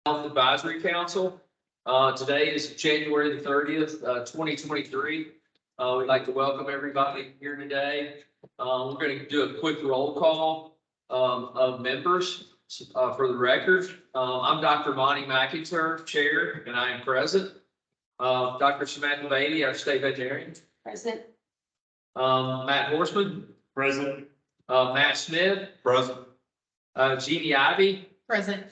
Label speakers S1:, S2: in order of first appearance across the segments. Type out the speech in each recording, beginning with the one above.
S1: Health Advisory Council. Today is January the 30th, 2023. We'd like to welcome everybody here today. We're going to do a quick roll call of members for the record. I'm Dr. Monty McIntyre, Chair, and I am present. Dr. Samantha Beatty, our State Veterinarian.
S2: Present.
S1: Matt Horseman.
S3: Present.
S1: Matt Smith.
S3: Present.
S1: Jeannie Ivy.
S2: Present.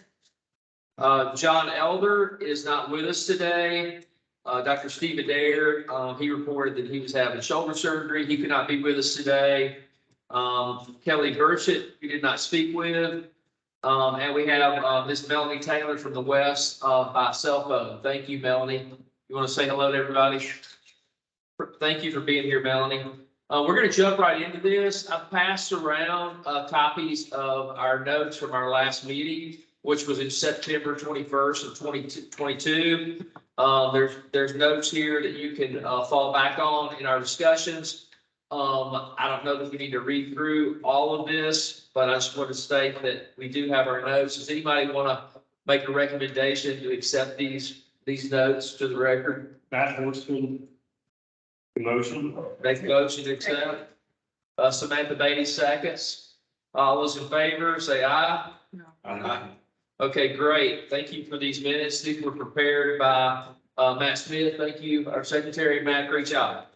S1: John Elder is not with us today. Dr. Steve Adair, he reported that he was having shoulder surgery. He could not be with us today. Kelly Burchett, we did not speak with. And we have Miss Melanie Taylor from the West by cell phone. Thank you, Melanie. You want to say hello to everybody? Thank you for being here, Melanie. We're going to jump right into this. I've passed around copies of our notes from our last meeting, which was in September 21st of 2022. There's notes here that you can fall back on in our discussions. I don't know that we need to read through all of this, but I just want to state that we do have our notes. Does anybody want to make a recommendation to accept these notes to the record?
S3: Matt Horseman. Motion.
S1: Make a motion to accept. Samantha Beatty seconds. All those in favor, say aye.
S3: Aye.
S1: Okay, great. Thank you for these minutes. These were prepared by Matt Smith. Thank you, our secretary, Matt. Great job.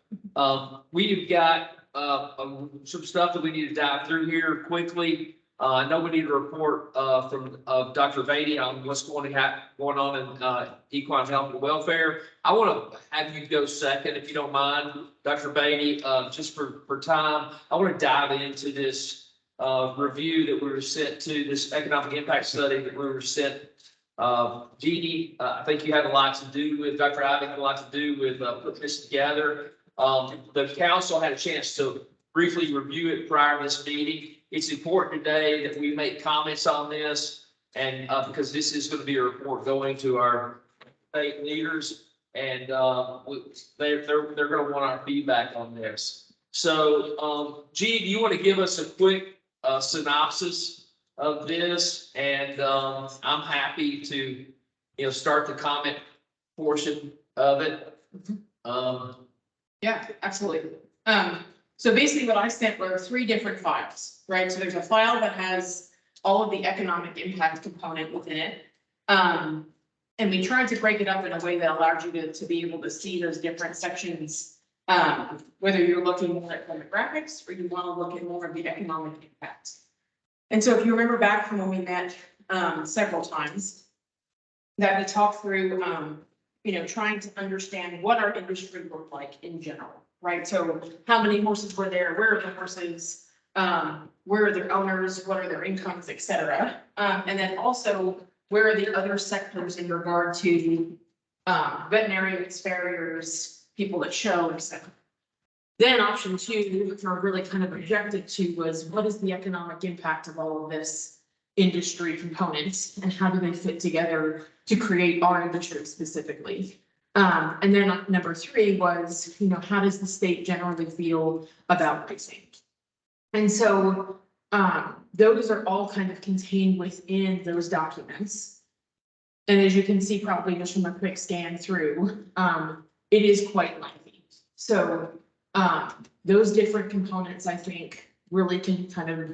S1: We've got some stuff that we need to dive through here quickly. I know we need a report from Dr. Beatty on what's going on in equine health and welfare. I want to have you go second, if you don't mind, Dr. Beatty, just for time. I want to dive into this review that we were sent to, this economic impact study that we were sent. Jeannie, I think you had a lot to do with, Dr. Ivy had a lot to do with putting this together. The council had a chance to briefly review it prior to this meeting. It's important today that we make comments on this, and because this is going to be a report going to our state leaders, and they're going to want our feedback on this. So, G, do you want to give us a quick synopsis of this? And I'm happy to, start the comment portion of it.
S2: Yeah, absolutely. So basically what I sent were 3 different files, right? So there's a file that has all of the economic impact component within it. And we tried to break it up in a way that allowed you to be able to see those different sections, whether you're looking more at demographics or you want to look at more of the economic impact. And so if you remember back from when we met several times, that we talked through, trying to understand what our industry looked like in general, right? So how many horses were there? Where are the horses? Where are their owners? What are their incomes, et cetera? And then also, where are the other sectors in regard to veterinarians, farriers, people that show, et cetera? Then option 2, which are really kind of objective to, was what is the economic impact of all of this industry components and how do they fit together to create our industry specifically? And then number 3 was, how does the state generally feel about pricing? And so those are all kind of contained within those documents. And as you can see, probably just from a quick scan through, it is quite lengthy. So those different components, I think, really can kind of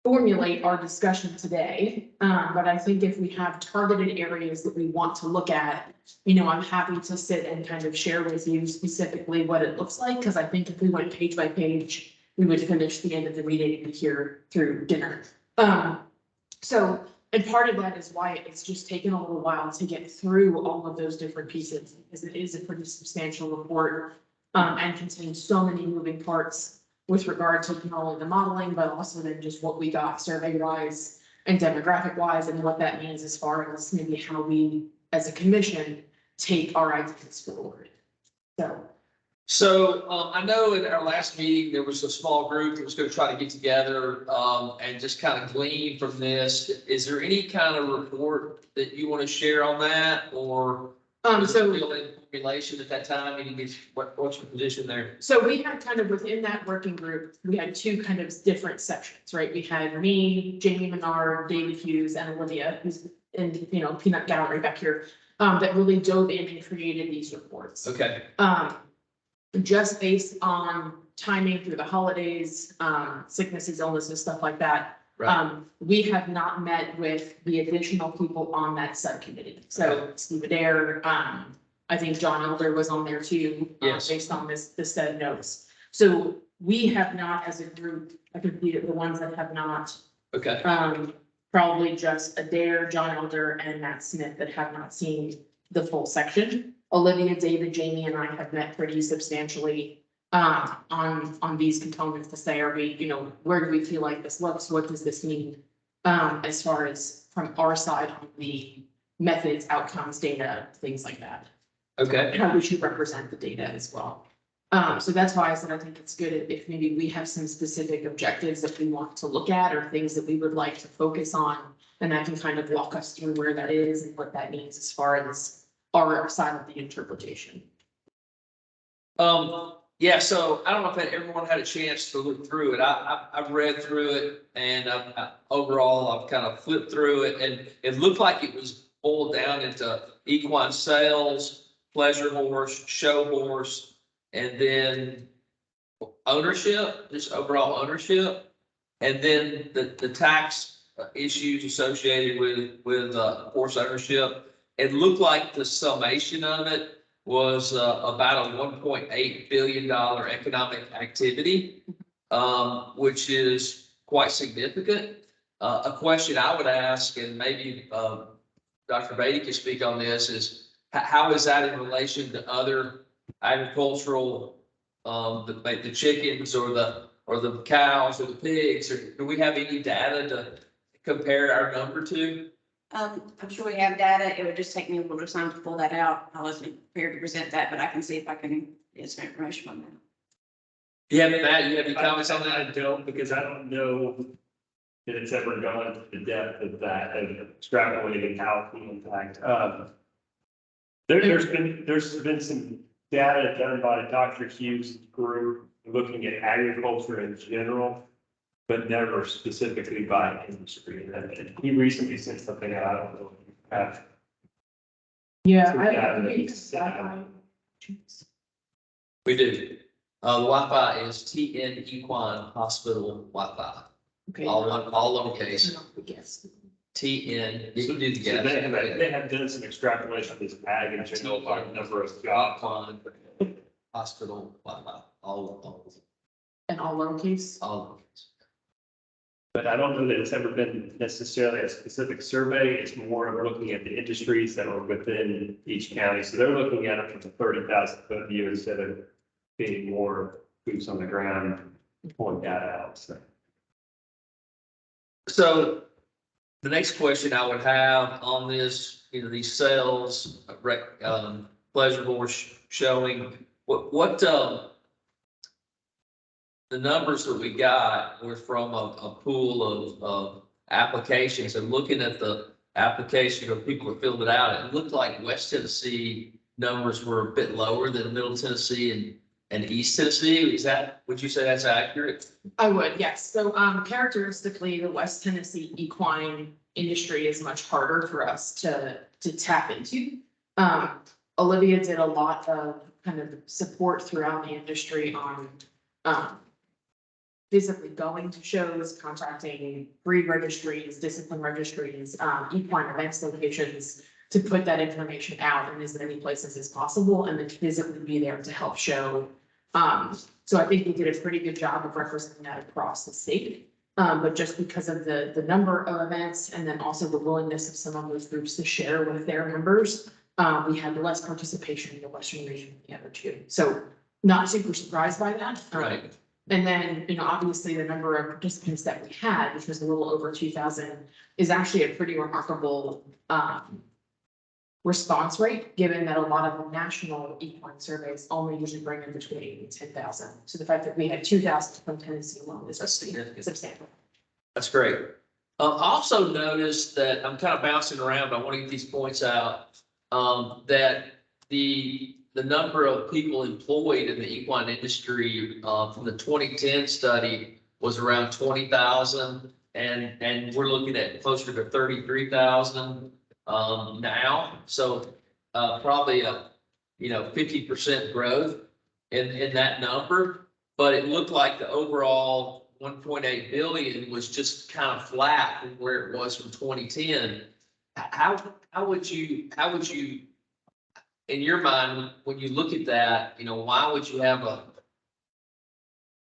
S2: formulate our discussion today. But I think if we have targeted areas that we want to look at, I'm happy to sit and kind of share with you specifically what it looks like, because I think if we went page by page, we would finish the end of the meeting here through dinner. And part of that is why it's just taken a little while to get through all of those different pieces, because it is a pretty substantial report and contains so many moving parts with regard to not only the modeling, but also then just what we got survey wise and demographic wise, and what that means as far as maybe how we as a commission take our ideas forward.
S1: So I know in our last meeting, there was a small group that was going to try to get together and just kind of glean from this. Is there any kind of report that you want to share on that, or so in formulation at that time? What's your position there?
S2: So we had kind of within that working group, we had 2 kind of different sections, right? We had me, Jamie Menard, David Hughes, and Olivia, who's and, you know, peanut gallery back here, that really dove in and created these reports.
S1: Okay,
S2: Just based on timing through the holidays, sicknesses, illnesses, stuff like that.
S1: right,
S2: We have not met with the additional people on that subcommittee. So
S1: Okay.
S2: Steve Adair, I think John Elder was on there too.
S1: Yes.
S2: Based on the said notes. So we have not, as a group, I think the ones that have not,
S1: okay,
S2: probably just Adair, John Elder, and Matt Smith that have not seen the full section. Olivia, David, Jamie, and I have met pretty substantially on these components to say, are we, you know, where do we feel like this looks? What does this mean? As far as from our side on the methods, outcomes, data, things like that.
S1: okay.
S2: How we should represent the data as well. So that's why I said I think it's good if maybe we have some specific objectives that we want to look at or things that we would like to focus on. And that can kind of walk us through where that is and what that means as far as our side of the interpretation.
S1: Yeah, so I don't know if everyone had a chance to look through it. I've read through it and overall, I've kind of flipped through it and it looked like it was boiled down into equine sales, pleasure horse, show horse, and then ownership, just overall ownership. And then the tax issues associated with horse ownership. It looked like the summation of it was about a $1.8 billion economic activity, which is quite significant. A question I would ask, and maybe Dr. Beatty can speak on this, is how is that in relation to other agricultural, the chickens or the cows or the pigs? Or do we have any data to compare our number to?
S4: I'm sure we have data. It would just take me a little time to pull that out. I wasn't prepared to present that, but I can see if I can get some information on that.
S1: You have Matt, you have any comments on
S3: I
S1: that?
S3: don't, because I don't know that it's ever gone to the depth of that, of extrapolating how the impact. There's been some data done by Dr. Hughes' group looking at agriculture in general, but never specifically by industry. And he recently sent something out. I don't know if you have.
S2: Yeah,
S3: So
S2: I
S3: that
S2: agree.
S3: is,
S1: We do. The Wi-Fi is TN Equine Hospital Wi-Fi,
S2: Okay.
S1: all lowercase,
S2: Yes.
S1: TN, you can do the
S3: So
S1: gas.
S3: they have done some extrapolation of this ag in general by number of jobs.
S1: Equine Hospital Wi-Fi, all
S2: And all lowercase.
S1: lowercase.
S3: But I don't know that it's ever been necessarily a specific survey. It's more of looking at the industries that are within each county. So they're looking at it from the 30,000 foot view instead of being more boots on the ground, pulling data out.
S1: So the next question I would have on this, you know, these sales, pleasure horse showing, what the numbers that we got were from a pool of applications, and looking at the application of people who filled it out, it looked like West Tennessee numbers were a bit lower than Middle Tennessee and East Tennessee. Would you say that's accurate?
S2: I would, yes. So characteristically, the West Tennessee equine industry is much harder for us to tap into. Olivia did a lot of kind of support throughout the industry on physically going to shows, contacting breed registries, discipline registries, equine events locations to put that information out in as many places as possible and then physically be there to help show. So I think we did a pretty good job of representing that across the state. But just because of the number of events and then also the willingness of some of those groups to share with their members, we had less participation in the Western region than the other two. So not super surprised by that.
S1: Right.
S2: And then, you know, obviously the number of participants that we had, which was a little over 2,000, is actually a pretty remarkable response rate, given that a lot of the national equine surveys only usually bring in between 8,000 and 10,000. So the fact that we had 2,000 from Tennessee alone is substantial.
S1: That's great. I also noticed that I'm kind of bouncing around, but I want to get these points out. That the number of people employed in the equine industry from the 2010 study was around 20,000, and we're looking at closer to 33,000 now. So, probably a, 50% growth in that number. But it looked like the overall 1.8 billion was just kind of flat from where it was from 2010. How would you, in your mind, when you look at that, why would you have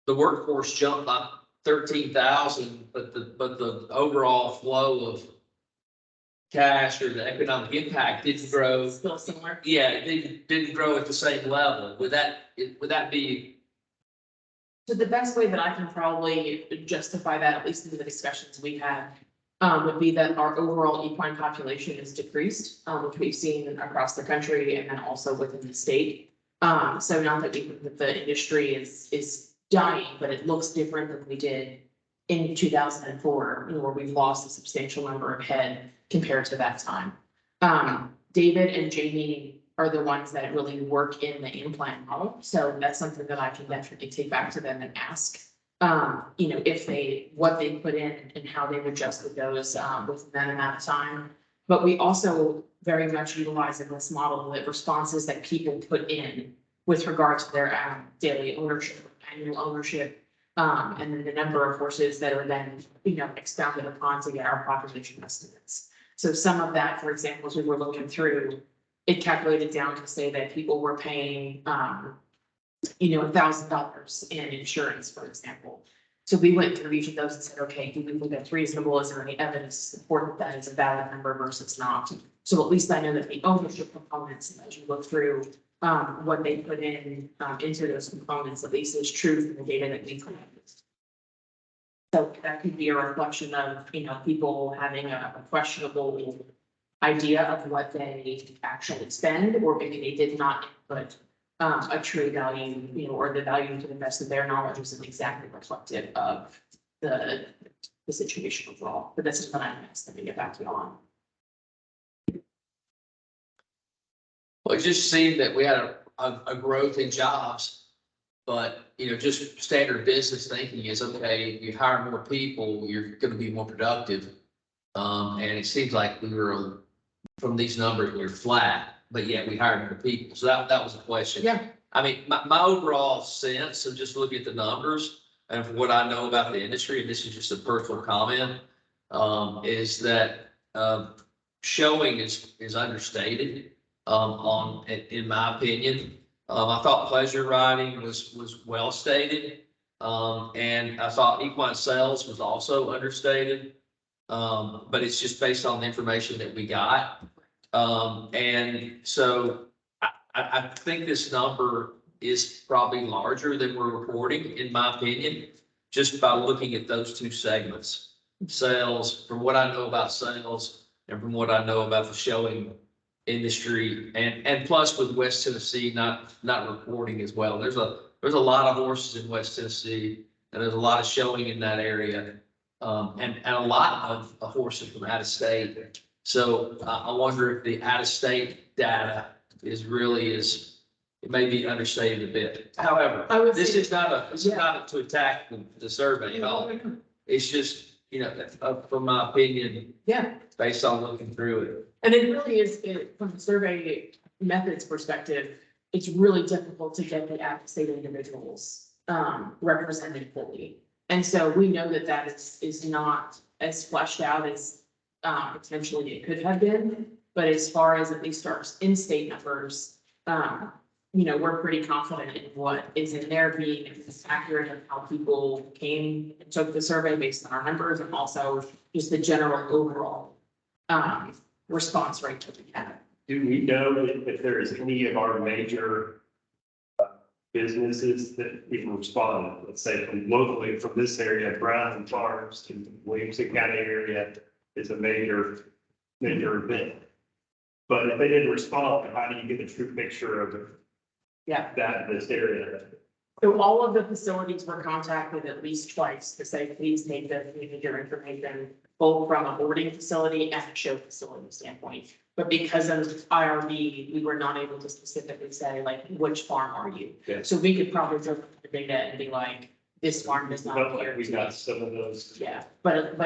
S1: the workforce jump by 13,000, but the overall flow of cash or the economic impact didn't grow?
S2: Still similar.
S1: Yeah, it didn't grow at the same level. Would that be?
S2: So the best way that I can probably justify that, at least in the discussions we had, would be that our overall equine population is decreased, which we've seen across the country and then also within the state. So not that the industry is dying, but it looks different than we did in 2004, where we've lost a substantial number of head compared to that time. David and Jamie are the ones that really work in the implant model. So that's something that I can definitely take back to them and ask, what they put in and how they've adjusted those, within that amount of time. But we also very much utilize in this model the responses that people put in with regard to their daily ownership, annual ownership, and then the number of horses that are then, expounded upon to get our population estimates. So some of that, for example, as we were looking through, it calculated down to say that people were paying, $1,000 in insurance, for example. So we went through each of those and said, okay, do we think that's reasonable? Is there any evidence to support that is a valid number versus not? So at least I know that the ownership components, as you look through, what they put in, into those components, at least is true from the data that we collected. So that could be a reflection of, people having a questionable idea of what they actually spend, or maybe they did not input a true value, or the value to the best of their knowledge isn't exactly reflective of the situation overall. But this is what I'm asking to get back to you on.
S1: Well, it just seemed that we had a growth in jobs, but, just standard business thinking is, okay, you hire more people, you're gonna be more productive. And it seems like we were, from these numbers, we're flat, but yet we hired more people. So that was a question.
S2: Yeah.
S1: I mean, my overall sense of just looking at the numbers and from what I know about the industry, and this is just a personal comment, is that, showing is understated. In my opinion, I thought pleasure riding was well stated. And I thought equine sales was also understated. But it's just based on the information that we got. And so I think this number is probably larger than we're reporting, in my opinion, just by looking at those two segments. Sales, from what I know about sales and from what I know about the showing industry, and plus with West Tennessee not reporting as well. There's a lot of horses in West Tennessee, and there's a lot of showing in that area, and a lot of horses from out of state. So I wonder if the out of state data is it may be understated a bit. However, this is not to attack the survey at all. It's just, from my opinion,
S2: Yeah.
S1: based on looking through it.
S2: And it really is, from a survey methods perspective, it's really difficult to get the out-of-state individuals represented fully. And so we know that is not as fleshed out as potentially it could have been. But as far as at least our in-state numbers, we're pretty confident in what is in there being accurate of how people came and took the survey based on our numbers, and also just the general overall response rate that we have.
S3: Do we know if there is any of our major businesses that even respond, let's say from locally from this area, Brown Farms to Williamson County area is a major event. But if they didn't respond, how do you get a true picture of that in this area?
S2: So all of the facilities were contacted at least twice to say, please make your information, both from a boarding facility and a show facility standpoint. But because of IRB, we were not able to specifically say, like, which farm are you?
S3: Yeah.
S2: So we could probably look at the data and be like, this farm is not
S3: But
S2: here.
S3: like we got some of those.
S2: Yeah, but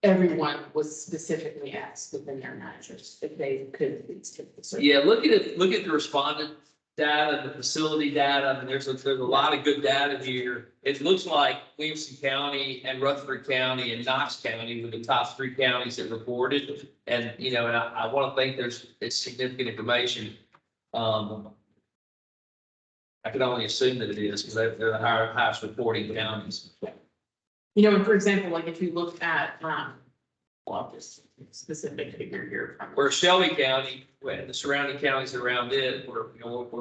S2: everyone was specifically asked within their managers if they could please take the survey.
S1: Yeah, look at the respondent data, the facility data. I mean, there's a lot of good data here. It looks like Williamson County and Rutherford County and Knox County were the top 3 counties that reported. And, you know, and I want to think it's significant information. I can only assume that it is because they're the highest reporting counties.
S2: You know, and for example, like if you look at, well, just specific figure here from.
S1: Where Shelby County, and the surrounding counties around it, we're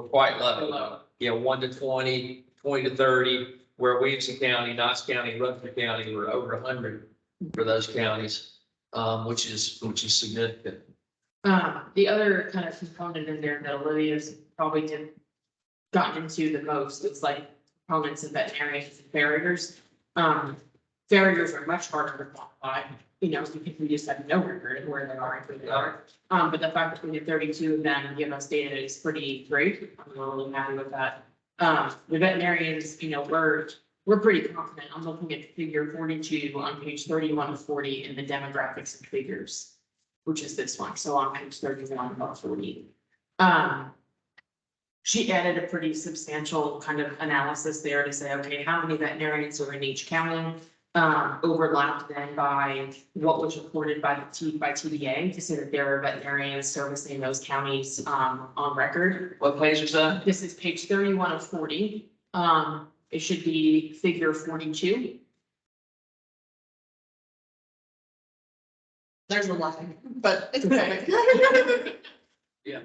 S1: quite low. Yeah, 1 to 20, 20 to 30, where Williamson County, Knox County, Rutherford County were over 100 for those counties, which is significant.
S2: The other kind of component in there that Olivia's probably gotten into the most, it's like components of veterinarians and farriers. Farriers are much harder to quantify, you know, because we just have no record of where they are and who they are. But the fact that we did 32 of them give us data is pretty great. I'm really happy with that. The veterinarians, you know, we're pretty confident. I'm looking at figure 42 on page 31 of 40 in the demographics and figures, which is this one. So on page 31 of 40. She added a pretty substantial kind of analysis there to say, okay, how many veterinarians are in each county? Overlapped then by what was reported by TDA to say that there are veterinarians servicing those counties on record.
S1: What page is that?
S2: This is page 31 of 40. It should be figure 42.
S5: There's a line, but it's okay.
S1: Yeah.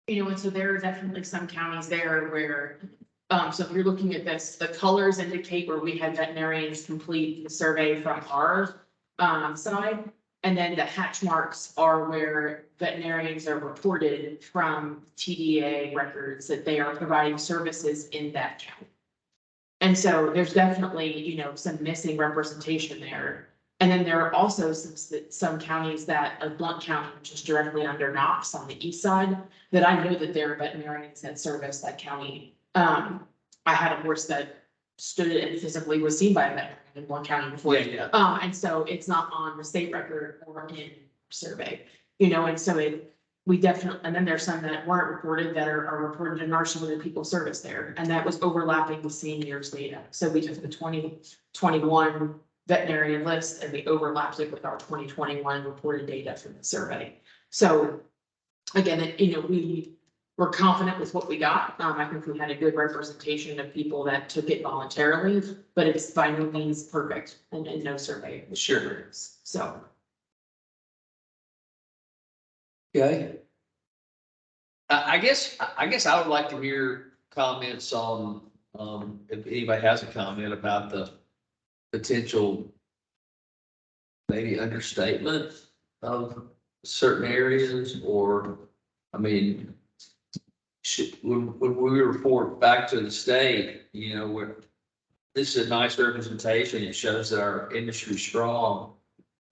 S2: You know, and so there are definitely some counties there where, so if you're looking at this, the colors indicate where we had veterinarians complete the survey from our side. And then the hatch marks are where veterinarians are reported from TDA records that they are providing services in that county. And so there's definitely, you know, some missing representation there. And then there are also some counties that, like Blount County, which is directly under Knox on the east side, that I know that there are veterinarians that service that county. I had a horse that stood and physically was seen by a veterinarian in Blount County before.
S1: Yeah.
S2: And so it's not on the state record or in survey, you know, and so we definitely, and then there's some that weren't reported that are reported in our survey that people service there. And that was overlapping the same year's data. So we took the 2021 veterinarian list and we overlapped it with our 2021 reported data from the survey. So again, you know, we were confident with what we got. I think we had a good representation of people that took it voluntarily, but it's by no means perfect and no survey.
S1: Sure.
S2: So.
S1: Okay. I guess I would like to hear comments on, if anybody has a comment about the potential maybe understatement of certain areas, or, I mean, when we report back to the state, you know, where this is a nice representation, it shows that our industry is strong.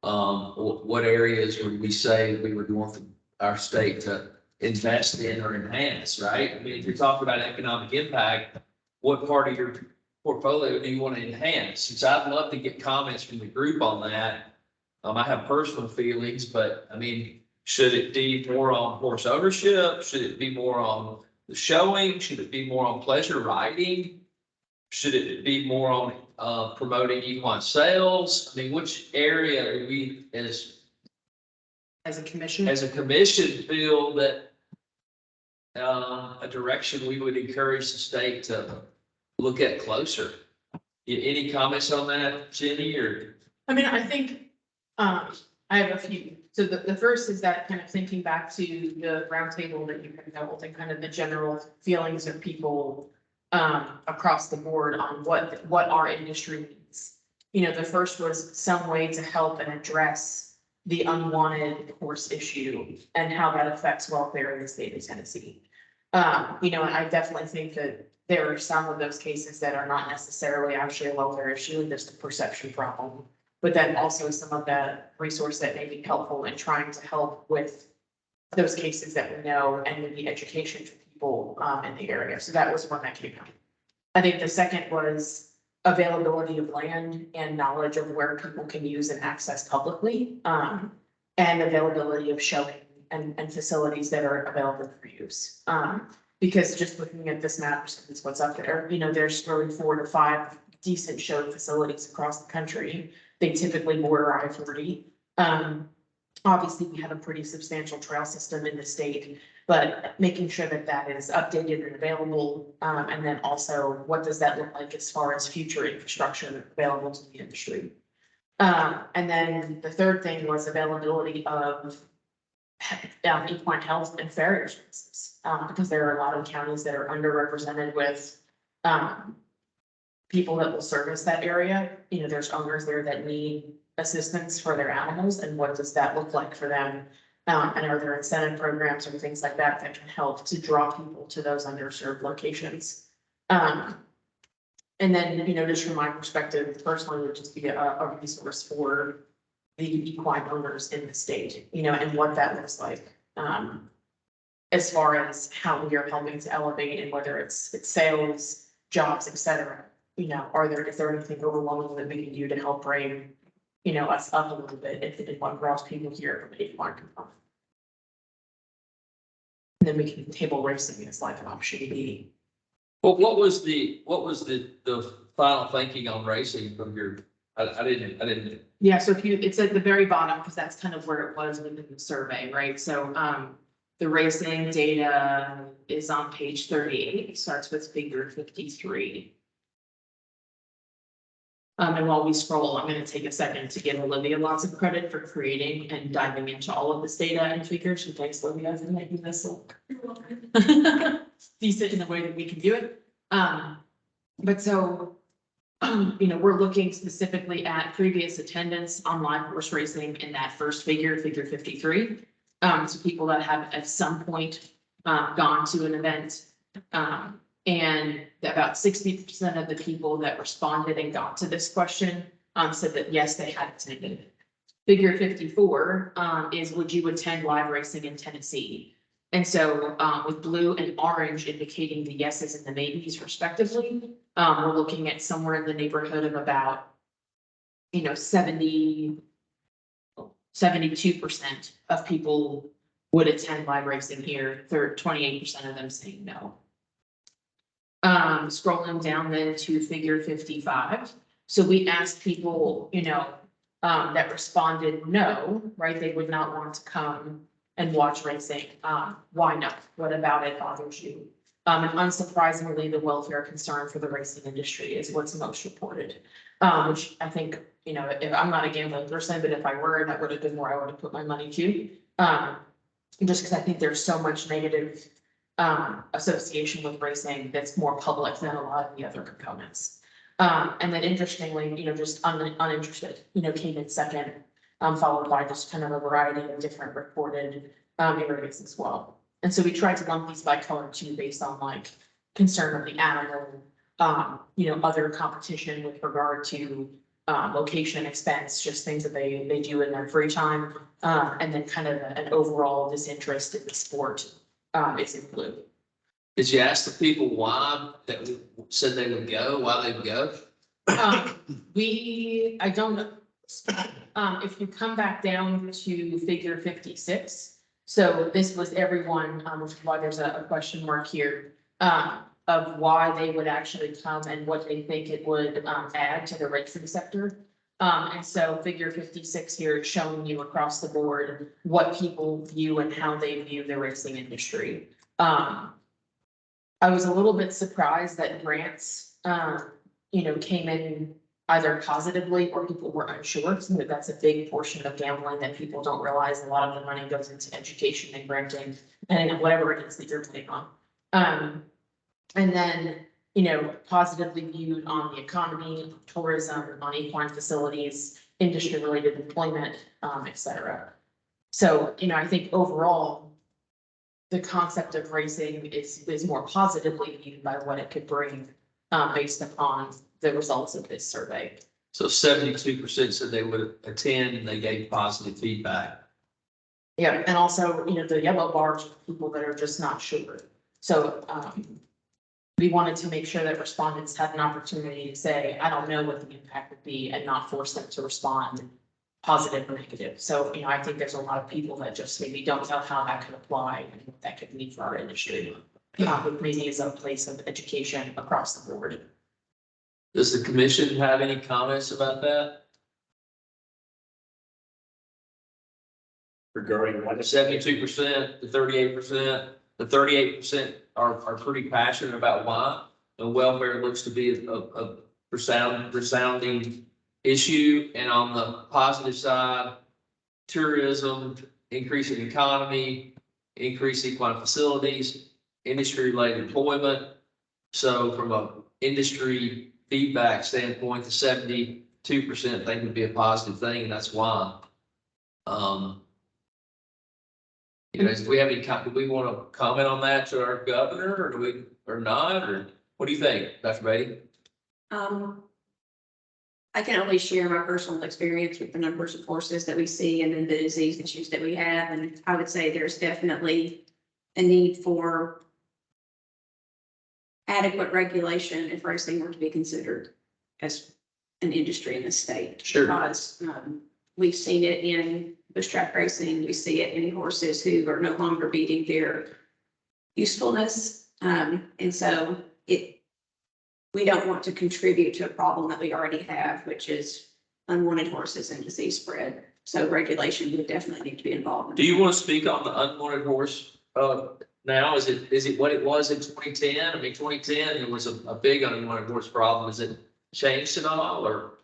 S1: What areas would we say we would want our state to invest in or enhance, right? I mean, if you're talking about economic impact, what part of your portfolio do you want to enhance? Since I'd love to get comments from the group on that. I have personal feelings, but I mean, should it be more on horse ownership? Should it be more on the showing? Should it be more on pleasure riding? Should it be more on promoting equine sales? I mean, which area do we as
S2: As a commission?
S1: a commission feel that a direction we would encourage the state to look at closer? Any comments on that, Jenny, or?
S2: I mean, I think, I have a few. So the first is that kind of thinking back to the roundtable that you had held and kind of the general feelings of people across the board on what our industry needs. You know, the first was some way to help and address the unwanted horse issue and how that affects welfare in the state of Tennessee. You know, and I definitely think that there are some of those cases that are not necessarily actually a welfare issue and just a perception problem. But then also some of that resource that may be helpful in trying to help with those cases that we know and maybe education for people in the area. So that was one that came out. I think the second was availability of land and knowledge of where people can use and access publicly, and availability of showing and facilities that are available for use. Because just looking at this map, is what's up there, you know, there's really 4 to 5 decent show facilities across the country. They typically border I-40. Obviously, we have a pretty substantial trail system in the state, but making sure that that is updated and available. And then also, what does that look like as far as future infrastructure available to the industry? And then the third thing was availability of equine health and farrier services, because there are a lot of counties that are underrepresented with people that will service that area. You know, there's owners there that need assistance for their animals, and what does that look like for them? And are there incentive programs or things like that that can help to draw people to those underserved locations? And then, you know, just from my perspective, personally, would just be a resource for the equine owners in the state, you know, and what that looks like. As far as how we are helping to elevate, and whether it's sales, jobs, et cetera. You know, is there anything overwhelming that we can do to help bring, you know, us up a little bit if it draws people here from an equine component? And then we can table racing as like an option B.
S1: Well, what was the final thinking on racing from your, I didn't.
S2: Yeah, so it's at the very bottom, because that's kind of where it was within the survey, right? So, the racing data is on page 38, it starts with figure 53. And while we scroll, I'm gonna take a second to give Olivia lots of credit for creating and diving into all of this data and figures. So thanks, Olivia, for making this look decent in the way that we can do it. But so, you know, we're looking specifically at previous attendance on live horse racing in that first figure 53. So people that have at some point gone to an event, and about 60% of the people that responded and got to this question said that yes, they had attended. Figure 54 is, would you attend live racing in Tennessee? And so with blue and orange indicating the yeses and the maybes respectively, we're looking at somewhere in the neighborhood of about, you know, 72% of people would attend live racing here, 28% of them saying no. Scrolling down then to figure 55. So we asked people, you know, that responded no, right? They would not want to come and watch racing. Why not? What about it bothers you? And unsurprisingly, the welfare concern for the racing industry is what's most reported. Which I think, you know, if I'm not a gambling person, but if I were, that would have been where I would have put my money to. Just because I think there's so much negative association with racing that's more public than a lot of the other components. And then interestingly, you know, just uninterested, you know, came in second, followed by just kind of a variety of different reported areas as well. And so we tried to lump these by color too, based on like concern of the animal, you know, other competition with regard to location expense, just things that they do in their free time, and then kind of an overall disinterest in the sport. Is in blue.
S1: Did you ask the people why that said they would go, why they would go?
S2: I don't know. If you come back down to figure 56, so this was everyone, which is why there's a question mark here, of why they would actually come and what they think it would add to the racing sector. And so figure 56 here is showing you across the board what people view and how they view the racing industry. I was a little bit surprised that grants, you know, came in either positively or people were unsure. So that's a big portion of gambling that people don't realize. A lot of the money goes into education and granting and whatever it is that you're putting on. And then, you know, positively viewed on the economy, tourism, on equine facilities, industry-related employment, et cetera. So, you know, I think overall, the concept of racing is more positively viewed by what it could bring, based upon the results of this survey.
S1: So 72% said they would attend and they gave positive feedback.
S2: Yeah, and also, you know, the yellow bars are people that are just not sure. So, we wanted to make sure that respondents had an opportunity to say, I don't know what the impact would be, and not force them to respond positive or negative. So, I think there's a lot of people that just maybe don't know how that could apply and what that could mean for our industry. With maybe as a place of education across the board.
S1: Does the commission have any comments about that?
S3: Regarding what
S1: The 72%, the 38%, the 38% are pretty passionate about why. And welfare looks to be a resounding issue. And on the positive side, tourism, increasing economy, increased equine facilities, industry-related employment. So from a industry feedback standpoint, the 72% think would be a positive thing, and that's why. Do we have any, do we want to comment on that to our governor, or do we, or not, or what do you think, Dr. Beatty?
S4: I can only share my personal experience with the numbers of horses that we see and then the disease issues that we have. And I would say there's definitely a need for adequate regulation if racing were to be considered as an industry in the state.
S1: Sure.
S4: Because we've seen it in bush track racing, we see it in horses who are no longer meeting their usefulness. And so we don't want to contribute to a problem that we already have, which is unwanted horses and disease spread. So regulation would definitely need to be involved.
S1: Do you want to speak on the unwanted horse? Now, is it what it was in 2010? I mean, 2010, it was a big unwanted horse problem. Has it changed at all, or?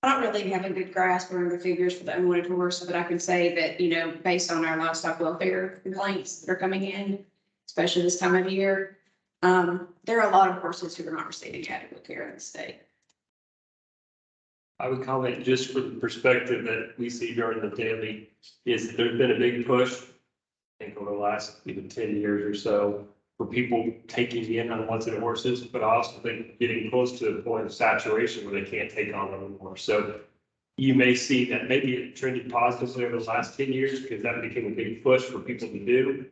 S4: I don't really have a good grasp on the figures for the unwanted horse, but I can say that, based on our livestock welfare complaints that are coming in, especially this time of year, there are a lot of horses who are not receiving adequate care in the state.
S3: I would comment just from the perspective that we see during the daily is there's been a big push, I think over the last even 10 years or so, for people taking in unwanted horses, but I also think getting close to the point of saturation where they can't take on anymore. So you may see that maybe it trended positively over the last 10 years because that became a big push for people to do.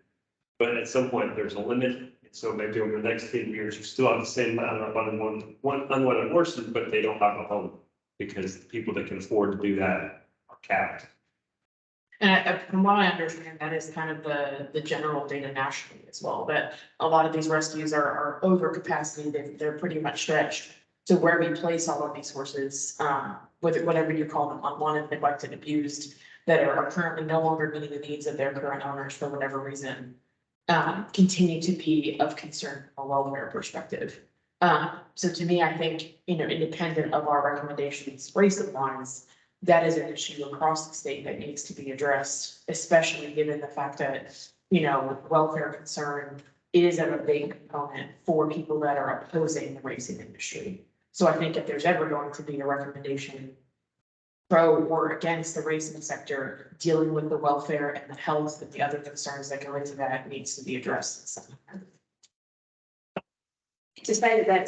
S3: But at some point there's a limit. So maybe over the next 10 years, you still have the same amount of unwanted horses, but they don't have a home because the people that can afford to do that are capped.
S2: And from what I understand, that is kind of the general data nationally as well, that a lot of these rescues are over capacity. They're pretty much stretched to where we place all of these horses, with whatever you call them, unwanted, neglected, abused, that are currently no longer meeting the needs of their current owners for whatever reason, continue to be of concern from a welfare perspective. So to me, I think, independent of our recommendations, racing wise, that is an issue across the state that needs to be addressed, especially given the fact that, welfare concern is a big component for people that are opposing the racing industry. So I think if there's ever going to be a recommendation pro or against the racing sector, dealing with the welfare and the health and the other concerns that go into that needs to be addressed in some manner.
S4: To say that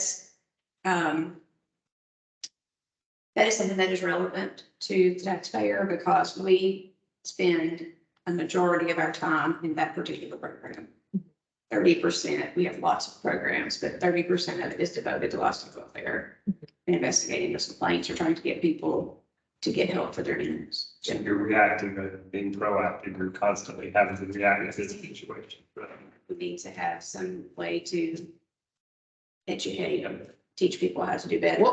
S4: is something that is relevant to the taxpayer because we spend a majority of our time in that particular program. 30%, we have lots of programs, but 30% of it is devoted to livestock welfare and investigating those complaints or trying to get people to get help for their animals.
S3: So you're reacting and being proactive, you're constantly having to react to the situation.
S4: We need to have some way to educate them, teach people how to do better.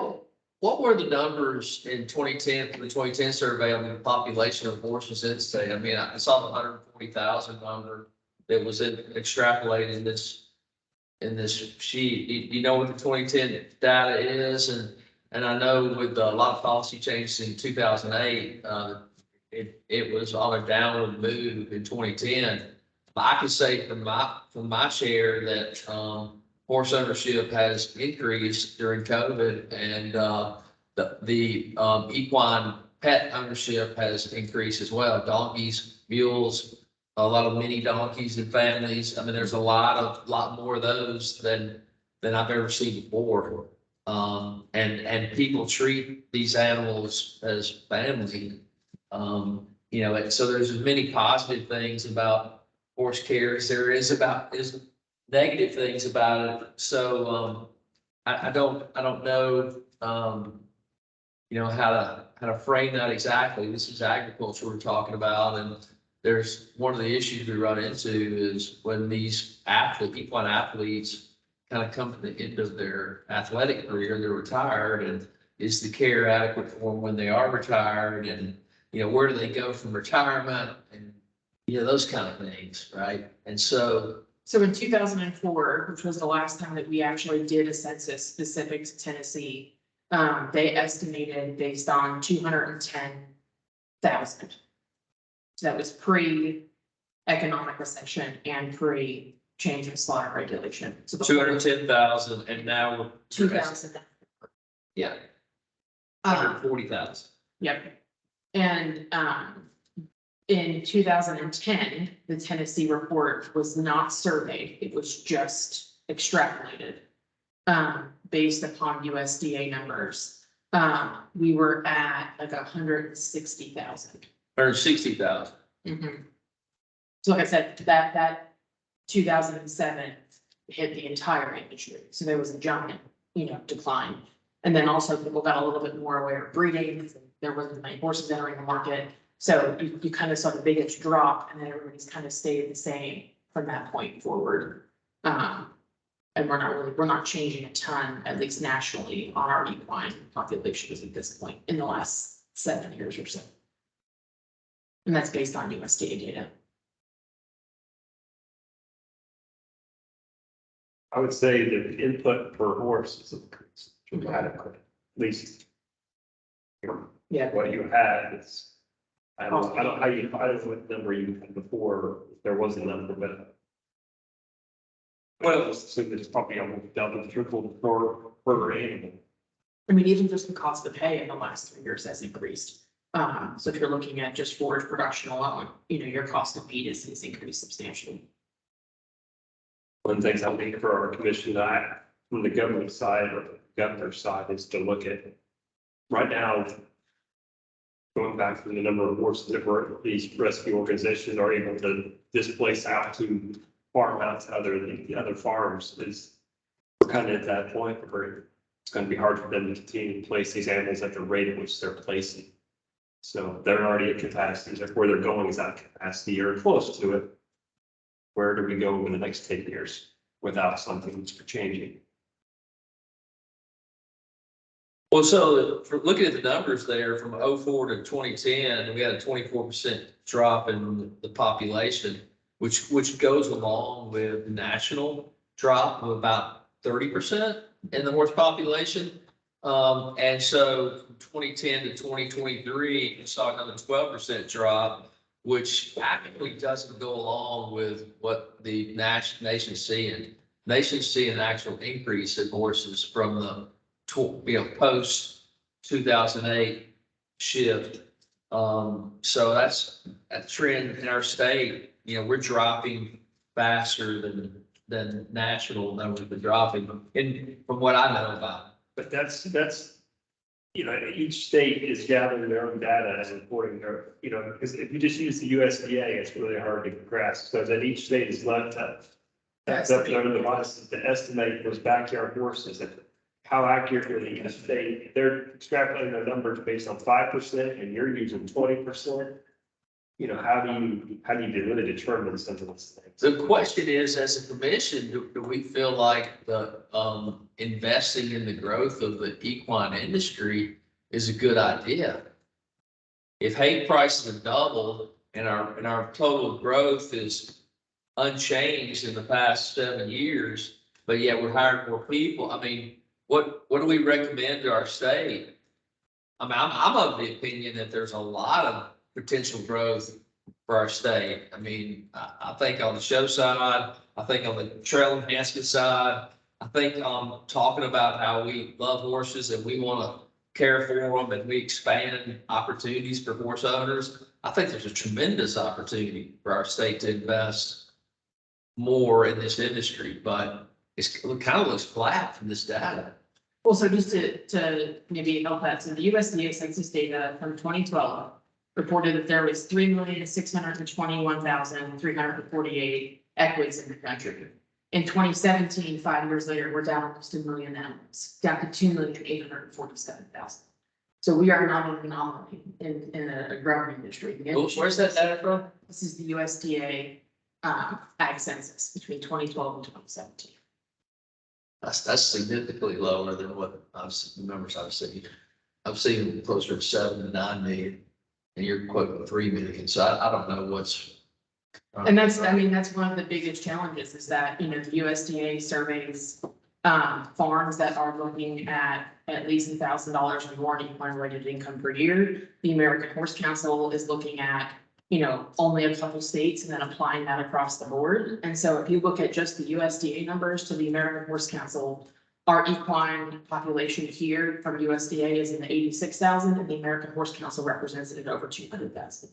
S1: What were the numbers in 2010, for the 2010 survey on the population of horses in the state? I mean, I saw the 140,000 number that was extrapolated in this sheet. You know what the 2010 data is? And I know with a lot of policy changes in 2008, it was on a downward move in 2010. But I can say from my share that, horse ownership has increased during COVID, and the equine pet ownership has increased as well. Donkeys, mules, a lot of mini donkeys and families. I mean, there's a lot more of those than I've ever seen before. And people treat these animals as family. So there's as many positive things about horse care as there is negative things about it. So, I don't know, how to frame that exactly. This is agriculture we're talking about, and there's one of the issues we run into is when these equine athletes kind of come to the end of their athletic career, they're retired, and is the care adequate for them when they are retired, and where do they go from retirement, and those kind of things, right? And so
S2: in 2004, which was the last time that we actually did a census specific to Tennessee, they estimated based on 210,000. So that was pre-economic recession and pre-change of slaughter regulation. So
S1: 210,000, and now we're
S2: 2,000.
S1: yeah,
S2: Um,
S1: 140,000.
S2: Yep. And in 2010, the Tennessee report was not surveyed. It was just extrapolated based upon USDA numbers. We were at like 160,000.
S1: 160,000.
S2: So like I said, that 2007 hit the entire industry. So there was a giant, decline. And then also people got a little bit more aware of breeding. There wasn't many horses entering the market. So you kind of saw the biggest drop, and then everybody's kind of stayed the same from that point forward. And we're not changing a ton, at least nationally, on our equine populations at this point in the last 7 years or so. And that's based on USDA data.
S3: I would say that the input per horse is increased dramatically, at least.
S2: Yeah.
S3: What you had is, I don't know what number you had before, if there was a number, but. Well, so it's probably almost double, triple per animal.
S2: I mean, even just the cost of hay in the last 3 years has increased. So if you're looking at just forage production alone, your cost of feed is increased substantially.
S3: One thing I think for our commission, from the government side or the governor's side, is to look at right now, going back to the number of horses that these rescue organizations are able to displace out to farm out to the other farms, is we're kind of at that point where it's going to be hard for them to continue to place these animals at the rate at which they're placing. So they're already at capacity. Where they're going is at capacity or close to it. Where do we go over the next 10 years without something changing?
S1: Well, so for looking at the numbers there from 04 to 2010, we had a 24% drop in the population, which goes along with the national drop of about 30% in the horse population. And so from 2010 to 2023, we saw another 12% drop, which actually doesn't go along with what the nation's seeing. Nation's seeing an actual increase in horses from the post 2008 shift. So that's a trend in our state. We're dropping faster than national numbers are dropping, from what I know about.
S3: But that's, each state is gathering their own data and reporting their, because if you just use the USDA, it's really hard to grasp, because then each state is left that's up to their own devices to estimate those backyard horses and how accurately each state, they're extrapolating their numbers based on 5% and you're using 20%. How do you really determine some of those things?
S1: The question is, as a commission, do we feel like the investing in the growth of the equine industry is a good idea? If hay prices have doubled and our total growth is unchanged in the past 7 years, but yet we're hiring more people, I mean, what do we recommend to our state? I mean, I'm of the opinion that there's a lot of potential growth for our state. I mean, I think on the show side, I think on the trail enhancement side, I think talking about how we love horses and we want to care for them and we expand opportunities for horse owners. I think there's a tremendous opportunity for our state to invest more in this industry, but it kind of looks flat from this data.
S2: Well, so just to maybe help that, so the USDA census data from 2012 reported that there was 3,621,348 equids in the country. In 2017, 5 years later, we're down almost 2 million animals, down to 2,847,000. So we are not an anomaly in a growing industry.
S1: Where's that data from?
S2: This is the USDA ag census between 2012 and 2017.
S1: That's significantly lower than what the numbers I've seen. I've seen closer to 7 to 9 million, and you're quoting 3 million, so I don't know what's.
S2: And that's, I mean, that's one of the biggest challenges is that, you know, the USDA surveys farms that are looking at least $1,000 or more in equine related income per year. The American Horse Council is looking at, you know, only a couple states and then applying that across the board. And so if you look at just the USDA numbers to the American Horse Council, our equine population here from USDA is in the 86,000 and the American Horse Council represents it at over 200,000.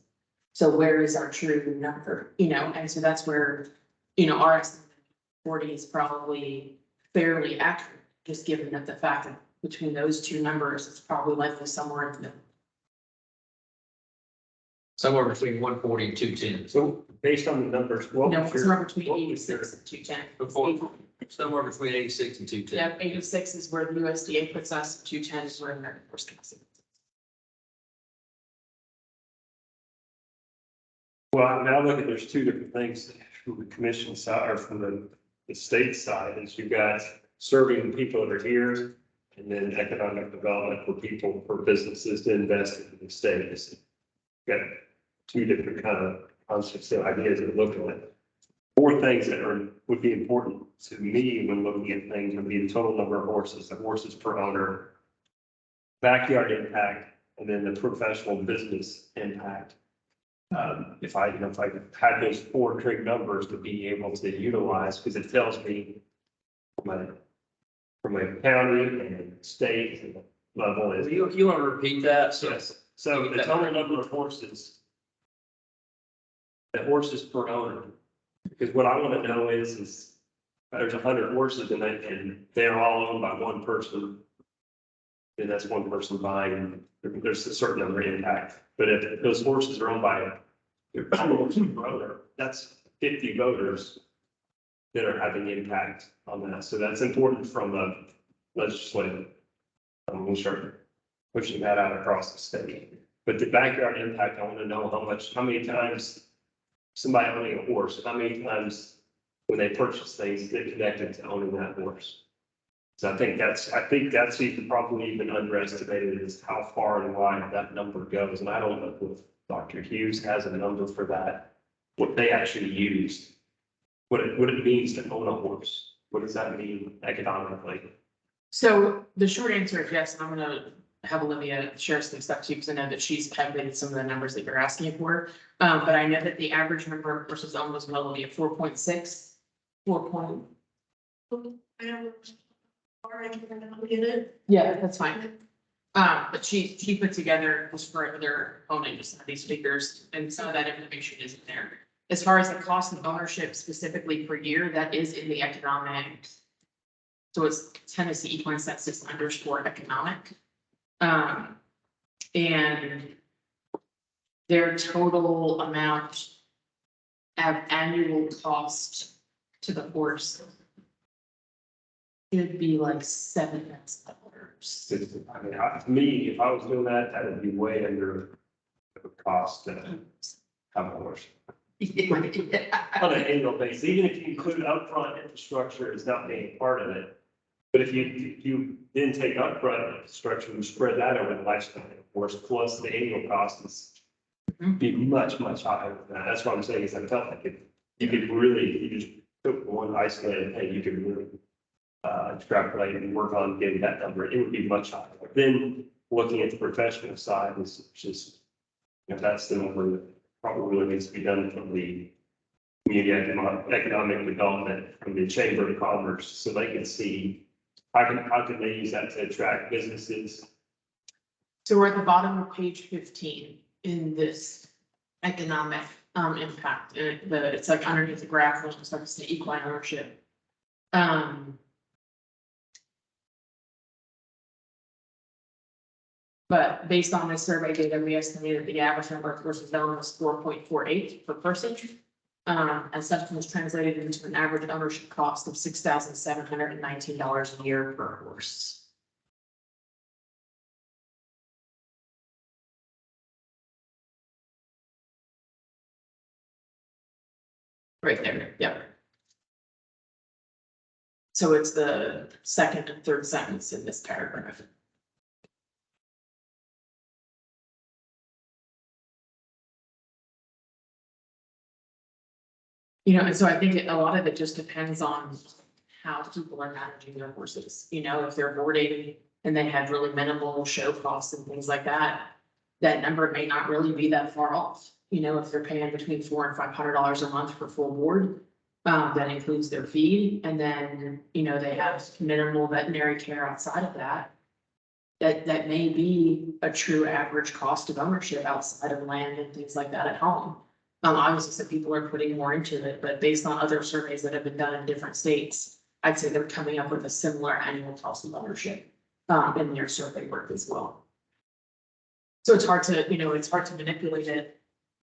S2: So where is our true number, you know, and so that's where, you know, our estimate 40 is probably fairly accurate, just given that the fact that between those two numbers, it's probably likely somewhere in the middle.
S1: Somewhere between 140 and 210.
S3: So based on the numbers, what
S2: No,
S3: was
S2: it's
S3: your,
S2: somewhere between
S3: what was
S2: 86 and 210.
S1: Before- Somewhere between 86 and 210.
S2: Yeah, 86 is where the USDA puts us, 210 is where American Horse Council.
S3: well, now look at, there's two different things from the commission side or from the state side is you've got serving the people that are here and then economic development for people, for businesses to invest in the state. It's got two different kind of concepts and ideas of looking at. Four things that would be important to me when looking at things would be the total number of horses, the horses per owner, backyard impact, and then the professional business impact. If I had those four trig numbers to be able to utilize, because it tells me from a county and state level is.
S1: You want to repeat that? So
S3: Yes, so the total number of horses. The horses per owner, because what I want to know is there's 100 horses and they're all owned by one person. And that's one person buying, there's a certain number of impact, but if those horses are owned by a owner, that's 50 voters that are having impact on that. So that's important from a legislative. We'll start pushing that out across the state. But the backyard impact, I want to know how many times somebody owning a horse, how many times when they purchase things, get connected to owning that horse. So I think that's even probably even underestimated is how far and wide that number goes. And I don't know if Dr. Hughes has a number for that, what they actually used, what it means to own a horse. What does that mean economically?
S2: So the short answer is yes, and I'm gonna have Olivia share some stuff too, because I know that she's calculated some of the numbers that you're asking for. But I know that the average number of horses owned as well will be at 4.6, 4 point. Yeah, that's fine. But she put together just for their owning just some of these figures, and some of that information is in there. As far as the cost of ownership specifically per year, that is in the economic. So it's Tennessee Equine Census _ economic. And their total amount of annual cost to the horse should be like $7,000.
S3: I mean, to me, if I was doing that, that would be way under the cost of have a horse. On an annual basis, even if you include upfront infrastructure as not being part of it. But if you then take upfront infrastructure and spread that over the lifespan, of course, plus the annual cost is be much, much higher than that. That's what I'm saying is I felt like you could really, you just took one isolated thing, you could really extrapolate and work on getting that number. It would be much higher. Then looking at the professional side is just, that's the number that probably really needs to be done from the community economic development, from the Chamber of Commerce, so they can see how can they use that to attract businesses.
S2: So we're at the bottom of page 15 in this economic impact. It's like underneath the graph, which starts to equine ownership. But based on this survey data, we estimated the average number of horses owned was 4.48 per person. And such was translated into an average ownership cost of $6,719 a year per horse. Right there, yeah. So it's the second and third sentence in this paragraph. You know, and so I think a lot of it just depends on how people are managing their horses. You know, if they're boarding and they have really minimal show costs and things like that, that number may not really be that far off. You know, if they're paying between $400 and $500 a month for full board, that includes their feed, and then, you know, they have minimal veterinary care outside of that. That may be a true average cost of ownership outside of land and things like that at home. Obviously, some people are putting more into it, but based on other surveys that have been done in different states, I'd say they're coming up with a similar annual cost of ownership in their survey work as well. So it's hard to, you know, it's hard to manipulate it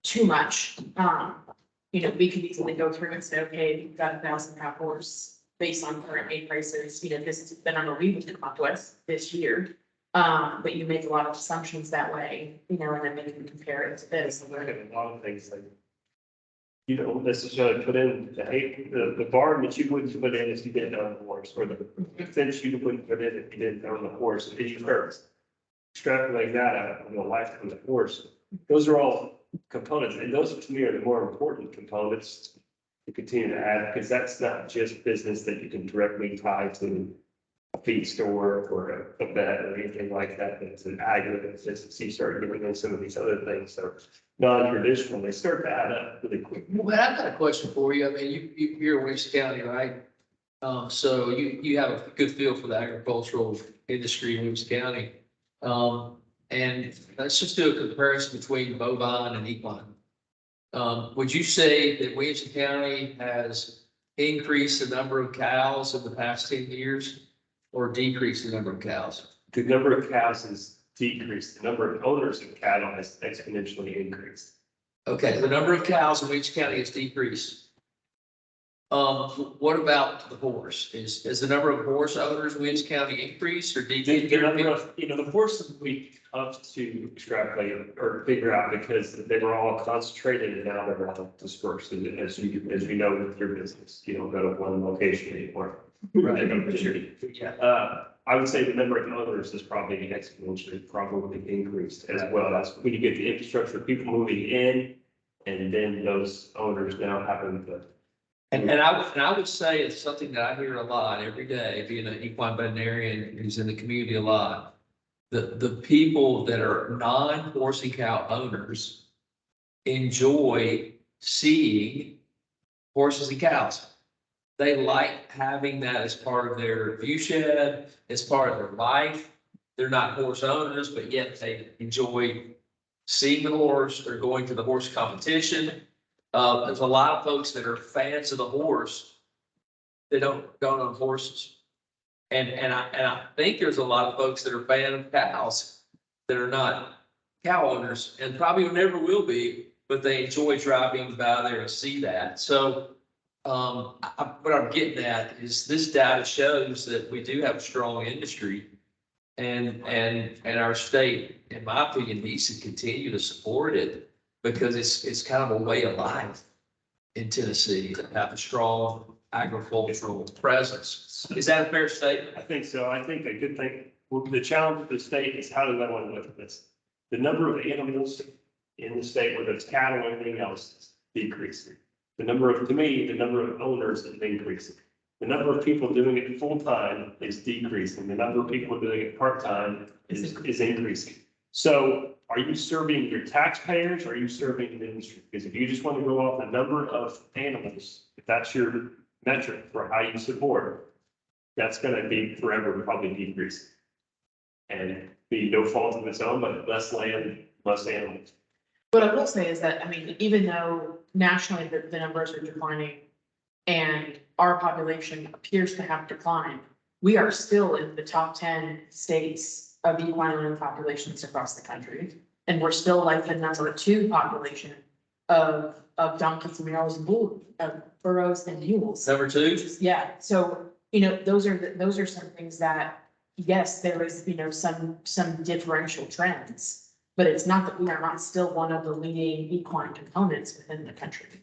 S2: too much. You know, we could easily go through and say, okay, you've got 1,000 cow horse based on current hay prices, you know, this is the number we would come up with this year. But you make a lot of assumptions that way, you know, and then maybe you compare it to this.
S3: Look at a lot of things like, you don't necessarily put in the hay, the barn that you wouldn't put in if you didn't own the horse, or the fence you wouldn't put in if you didn't own the horse, and you start extrapolating that out of the life of the horse. Those are all components, and those to me are the more important components to continue to add, because that's not just business that you can directly tie to a feed store or a vet or anything like that. It's an aggregate business. You start getting in some of these other things that are non-traditional, they start to add up really quick.
S1: Well, I've got a question for you. I mean, you're in Williams County, right? So you have a good feel for the agricultural industry in Williams County. And let's just do a comparison between bovine and equine. Would you say that Williams County has increased the number of cows in the past 10 years or decreased the number of cows?
S3: The number of cows has decreased. The number of owners of cattle has exponentially increased.
S1: Okay, the number of cows in Williams County has decreased. What about the horse? Is the number of horse owners in Williams County increased or decreased?
S3: The number of, the horses we tough to extrapolate or figure out because they were all concentrated and now they're all dispersed. And as we know with your business, you don't go to one location anymore.
S1: Right.
S3: Yeah. I would say the number of owners is probably exponentially increased as well. That's when you get the infrastructure, people moving in, and then those owners now having the.
S1: And I would say it's something that I hear a lot every day, being an equine veterinarian who's in the community a lot. The people that are non-horse and cow owners enjoy seeing horses and cows. They like having that as part of their view shed, as part of their life. They're not horse owners, but yet they enjoy seeing the horse or going to the horse competition. There's a lot of folks that are fans of the horse. They don't own horses. And I think there's a lot of folks that are fans of cows that are not cow owners and probably never will be, but they enjoy driving by there to see that. So what I'm getting at is this data shows that we do have a strong industry and our state, in my opinion, needs to continue to support it because it's kind of a way of life in Tennessee to have a strong agricultural presence. Is that a fair statement?
S3: I think so. I think a good thing, the challenge for the state is how do I want to look at this? The number of animals in the state, whether it's cattle or anything else, is decreasing. To me, the number of owners is increasing. The number of people doing it full-time is decreasing. The number of people doing it part-time is increasing. So are you serving your taxpayers or are you serving the industry? Because if you just want to go off the number of animals, if that's your metric for how you support, that's going to be forever probably decreasing. And be no fault of its own, but less land, less animals.
S2: What I will say is that, I mean, even though nationally the numbers are declining and our population appears to have declined, we are still in the top 10 states of equine land populations across the country. And we're still like the number 2 population of donkeys, mules, and burros and mules.
S1: Number two,
S2: Yeah, so, those are some things that, yes, there is, some differential trends. But it's not that we are not still one of the leading equine components within the country.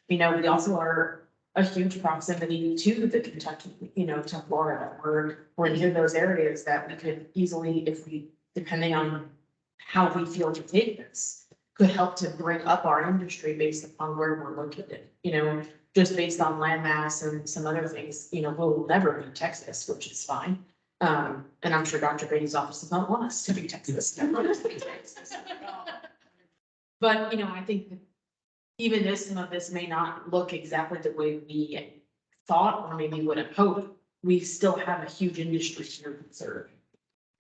S2: We also are a huge proximity to the Kentucky, to Florida. We're near those areas that we could easily, depending on how we feel to take this, could help to bring up our industry based upon where we're located, just based on landmass and some other things, we'll never be Texas, which is fine. And I'm sure Dr. Brady's office does not want us to be Texas. But, I think that even this, some of this may not look exactly the way we thought, or maybe would have hoped. We still have a huge industry here to serve.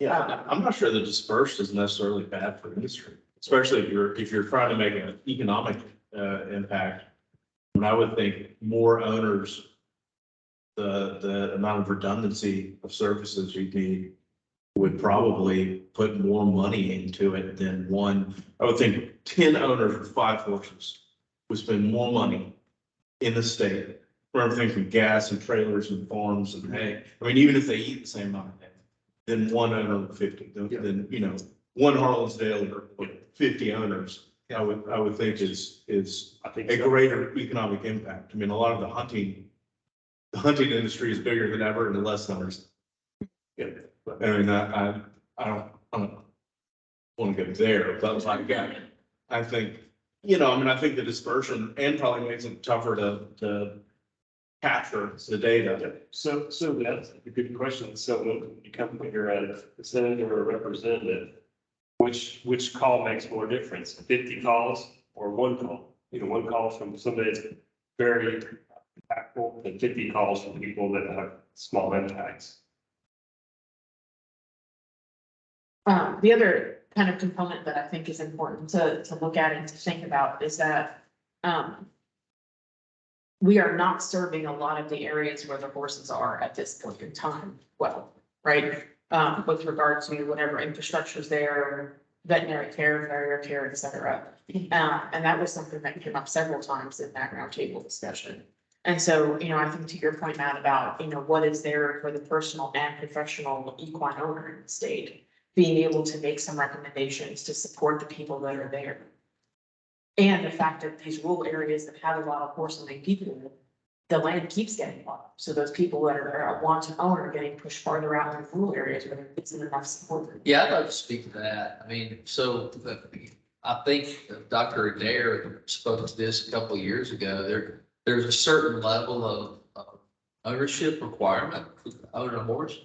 S6: Yeah, I'm not sure the dispersed is necessarily bad for industry, especially if you're trying to make an economic impact. And I would think more owners, the amount of redundancy of services you need would probably put more money into it than one. I would think 10 owners with 5 horses would spend more money in the state for everything from gas and trailers and farms and hay. I mean, even if they eat the same amount of hay, than one owner of 50, then, one Harlansdale or 50 owners, I would think is
S3: I think
S6: a
S3: so.
S6: greater economic impact. I mean, a lot of the hunting industry is bigger than ever and less numbers.
S3: Yeah.
S6: I mean, I don't want to go there, but like, I think, I think the dispersion and probably makes it tougher to capture the data.
S3: So that's a good question. So when you come, when you're a senator or a representative, which call makes more difference? 50 calls or one call? One call from somebody that's very impactful and 50 calls from people that have small impacts.
S2: The other kind of component that I think is important to look at and to think about is that, we are not serving a lot of the areas where the horses are at this point in time. Well, right, with regard to whatever infrastructure is there, veterinary care, farrier care, et cetera. And that was something that came up several times in that roundtable discussion. And so, I think to your point, Matt, about, what is there for the personal and professional equine owner in the state, being able to make some recommendations to support the people that are there. And the fact that these rural areas that have a lot of horse owning people, the land keeps getting bought. So those people that are want to own are getting pushed farther out in rural areas where there isn't enough support.
S1: yeah, I'd like to speak to that. I mean, so I think Dr. Adair spoke to this a couple of years ago. There's a certain level of ownership requirement for owning a horse.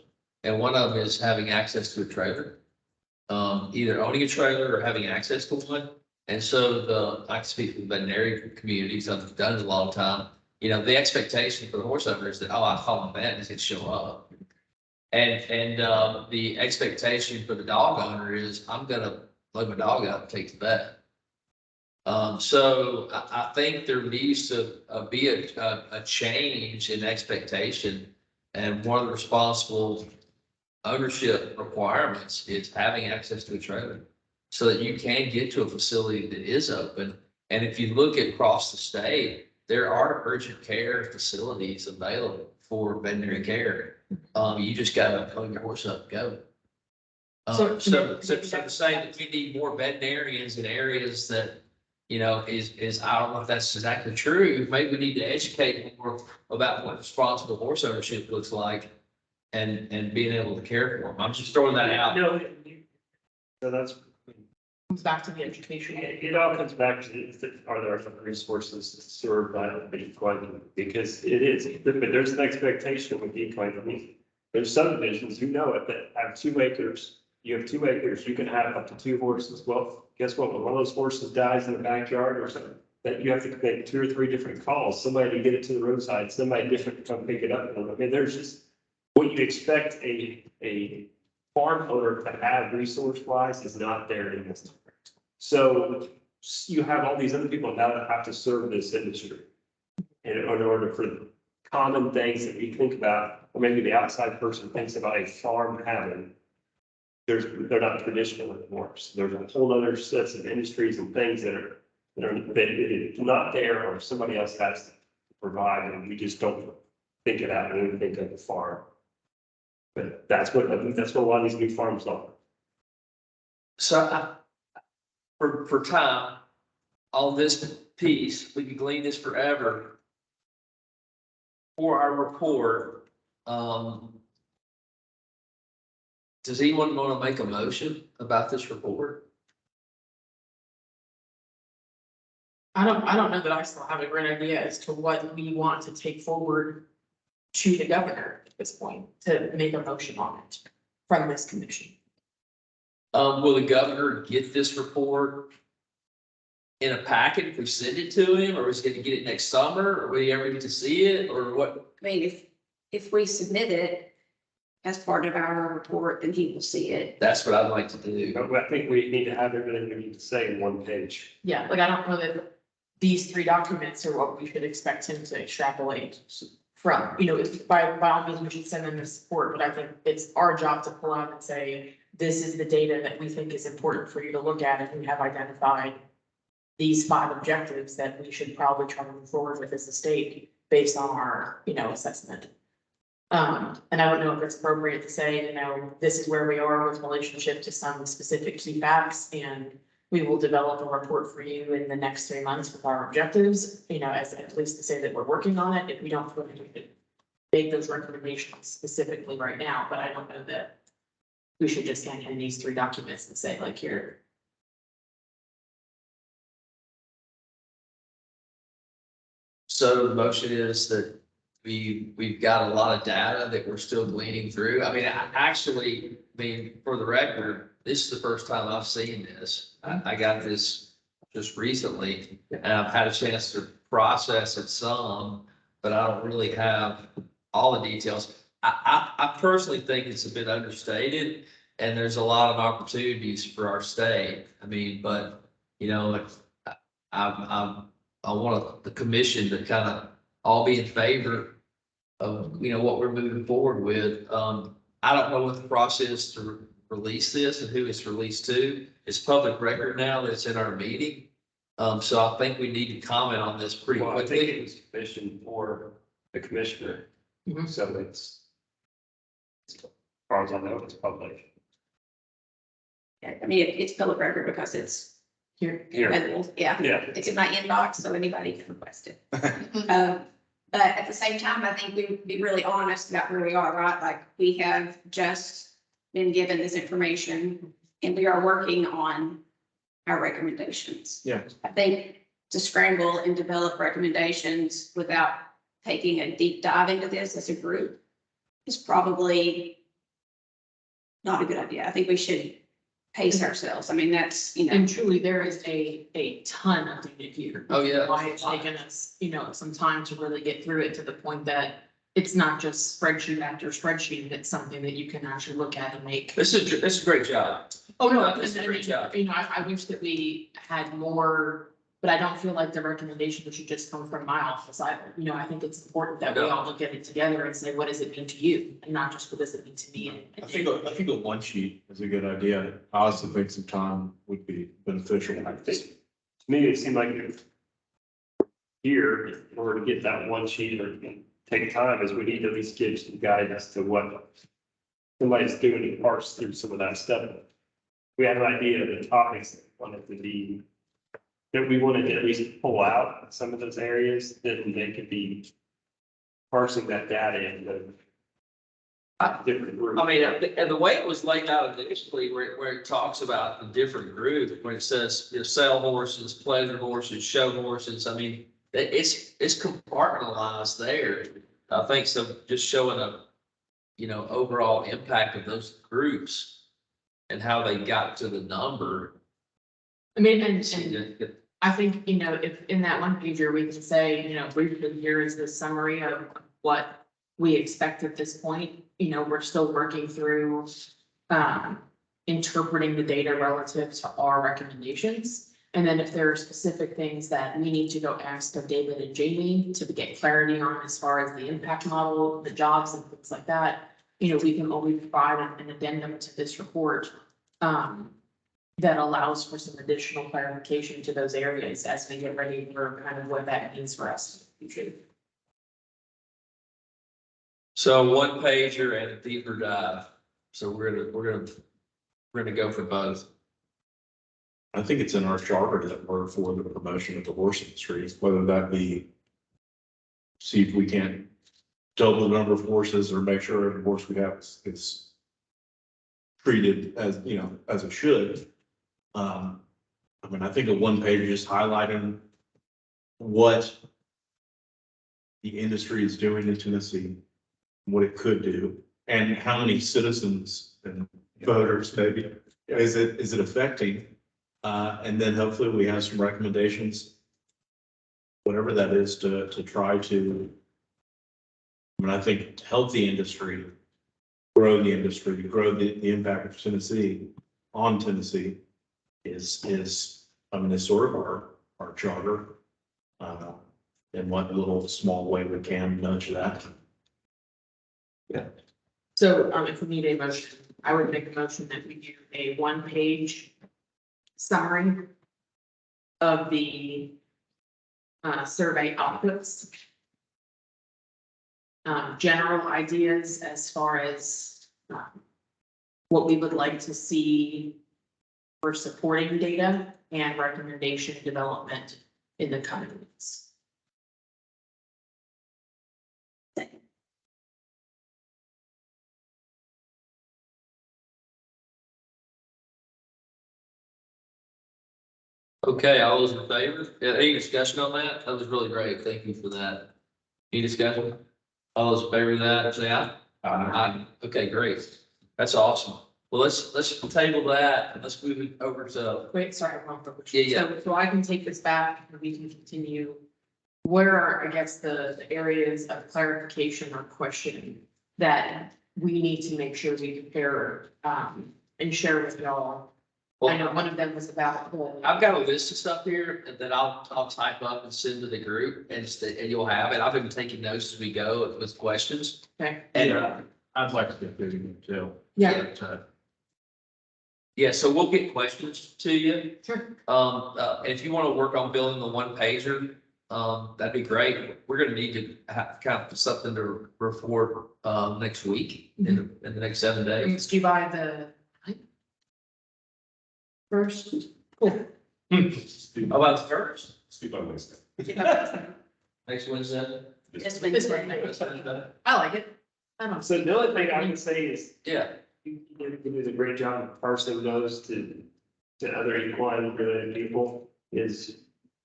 S1: And one of them is having access to a trailer. Either owning a trailer or having access to one. And so I speak for the veterinary communities, I've done it a long time. The expectation for the horse owner is that, oh, I call my vet and he's gonna show up. And the expectation for the dog owner is I'm gonna let my dog out and take the vet. So I think there needs to be a change in expectation. And one of the responsible ownership requirements is having access to a trailer so that you can get to a facility that is open. And if you look across the state, there are urgent care facilities available for veterinary care. You just gotta load your horse up and go. So to say that we need more veterinarians in areas that, is, I don't know if that's exactly true. Maybe we need to educate more about what responsible horse ownership looks like and being able to care for them. I'm just throwing that out.
S3: So that's,
S2: Comes back to the education.
S3: it all comes back to, are there some resources to serve that equine? Because it is, but there's an expectation with equine. There's subdivisions, you know it, that have 2 acres. You have 2 acres, you can have up to 2 horses. Well, guess what? When one of those horses dies in the backyard or something, that you have to make 2 or 3 different calls, somebody to get it to the roadside, somebody different to come pick it up. I mean, there's just what you expect a farm owner to have resource wise is not there in this. So you have all these other people now that have to serve this industry. And in order for the common things that we think about, or maybe the outside person thinks about a farm having, they're not traditional anymore. So there's a whole other sets of industries and things that are it's not there or somebody else has to provide and we just don't think it out and think of the farm. But that's what, I think that's what a lot of these new farms are.
S1: So for time, on this piece, we could glean this forever. For our report, does anyone want to make a motion about this report?
S2: I don't know that I still have a great idea as to what we want to take forward to the governor at this point to make a motion on it from this commission.
S1: Will the governor get this report in a packet if we send it to him, or is he gonna get it next summer, or will he ever get to see it, or what?
S4: I mean, if we submit it as part of our report, then he will see it.
S1: That's what I'd like to do.
S3: But I think we need to have everything we need to say in one page.
S2: Yeah, like I don't know that these three documents are what we should expect him to extrapolate from. You know, if by all means, we should send them the support, but I think it's our job to pull out and say, this is the data that we think is important for you to look at, and we have identified these 5 objectives that we should probably try to move forward with as a state based on our, assessment. And I don't know if it's appropriate to say, this is where we are with relationship to some specific key facts, and we will develop a report for you in the next 3 months with our objectives, as at least to say that we're working on it. If we don't feel like we could make those recommendations specifically right now, but I don't know that we should just hand in these 3 documents and say, like, here.
S1: So the motion is that we've got a lot of data that we're still gleaning through. I mean, for the record, this is the first time I've seen this. I got this just recently, and I've had a chance to process it some, but I don't really have all the details. I personally think it's a bit understated, and there's a lot of opportunities for our state. I mean, but, I want the commission to kind of all be in favor of, what we're moving forward with. I don't know what the process is to release this and who it's released to. It's public record now that it's in our meeting. So I think we need to comment on this pretty
S3: Well, I think
S1: quickly.
S3: it was commissioned for the commissioner.
S2: Mhm.
S3: So it's, as far as I know, it's public.
S4: Yeah, I mean, it's public record because it's
S2: Here.
S3: Here,
S4: yeah,
S3: yeah,
S4: it's in my inbox, so anybody can request it. But at the same time, I think we would be really honest about where we are, right? Like, we have just been given this information and we are working on our recommendations.
S6: Yeah.
S4: I think to scramble and develop recommendations without taking a deep dive into this as a group is probably not a good idea. I think we should pace ourselves. I mean, that's,
S2: And truly, there is a ton of data here.
S1: Oh, yeah.
S2: Why it's taken us, some time to really get through it to the point that it's not just spreadsheet after spreadsheet. It's something that you can actually look at and make.
S1: This is a great job.
S2: Oh, no,
S1: This is a great job.
S2: I wish that we had more, but I don't feel like the recommendation should just come from my office either. I think it's important that we all look at it together and say, what does it mean to you? And not just what does it mean to me?
S6: I think a one sheet is a good idea. I also think some time would be beneficial.
S3: I think, to me, it seemed like if here, in order to get that one sheet or take time, is we need to at least give some guidance to what somebody's doing to parse through some of that stuff. We had an idea of the topics that we wanted to be, that we wanted to at least pull out some of those areas, then they could be parsing that data into different groups.
S1: I mean, and the way it was laid out initially, where it talks about the different groups, when it says, sale horses, pleasure horses, show horses, I mean, it's compartmentalized there. I think so, just showing overall impact of those groups and how they got to the number.
S2: I mean, and I think, if in that one pager, we can say, briefly, here is the summary of what we expect at this point. We're still working through interpreting the data relative to our recommendations. And then if there are specific things that we need to go ask of David and Jamie to get clarity on as far as the impact model, the jobs and things like that, we can only provide an addendum to this report. that allows for some additional clarification to those areas as we get ready for kind of what that means for us in the future.
S1: So one pager and a deeper dive. So we're gonna go for both.
S6: I think it's in our charter that we're for the promotion of the horse industry, whether that be see if we can double the number of horses or make sure every horse we have is treated as, you know, as it should. I mean, I think a one page just highlighting what the industry is doing in Tennessee, what it could do, and how many citizens and voters maybe is it affecting? And then hopefully we have some recommendations, whatever that is, to try to. I mean, I think to help the industry, grow the industry, grow the impact of Tennessee on Tennessee is, I mean, is sort of our charter. In what little small way we can nudge that.
S2: So, if we need a motion, I would make a motion that we do a one-page summary of the survey outputs. General ideas as far as what we would like to see for supporting data and recommendation development in the coming weeks.
S1: Okay, all those in favor? Yeah, any discussion on that? That was really great. Thank you for that. Any discussion? All those in favor of that, say aye. Aye. Okay, great. That's awesome. Well, let's table that and let's move it over to,
S2: Wait, sorry, wrong.
S1: Yeah.
S2: So I can take this back and we can continue. What are, I guess, the areas of clarification or questioning that we need to make sure we compare, and share with y'all? I know one of them was about
S1: I've got a list of stuff here and that I'll type up and send to the group and you'll have it. I've been taking notes as we go with questions.
S2: Okay.
S1: And,
S6: I'd like to get digging too.
S2: Yeah,
S1: yeah, so we'll get questions to you.
S2: sure.
S1: And if you want to work on building the one pager, that'd be great. We're gonna need to have kind of something to report, next week in the next 7 days.
S2: Do you buy the first? Cool.
S1: How about the first?
S3: Speak on Wednesday.
S1: Next Wednesday?
S4: This
S2: This
S4: Wednesday.
S2: way. I like it. I don't.
S3: So the other thing I can say is,
S1: Yeah,
S3: you do a great job of parsing those to other equine related people, is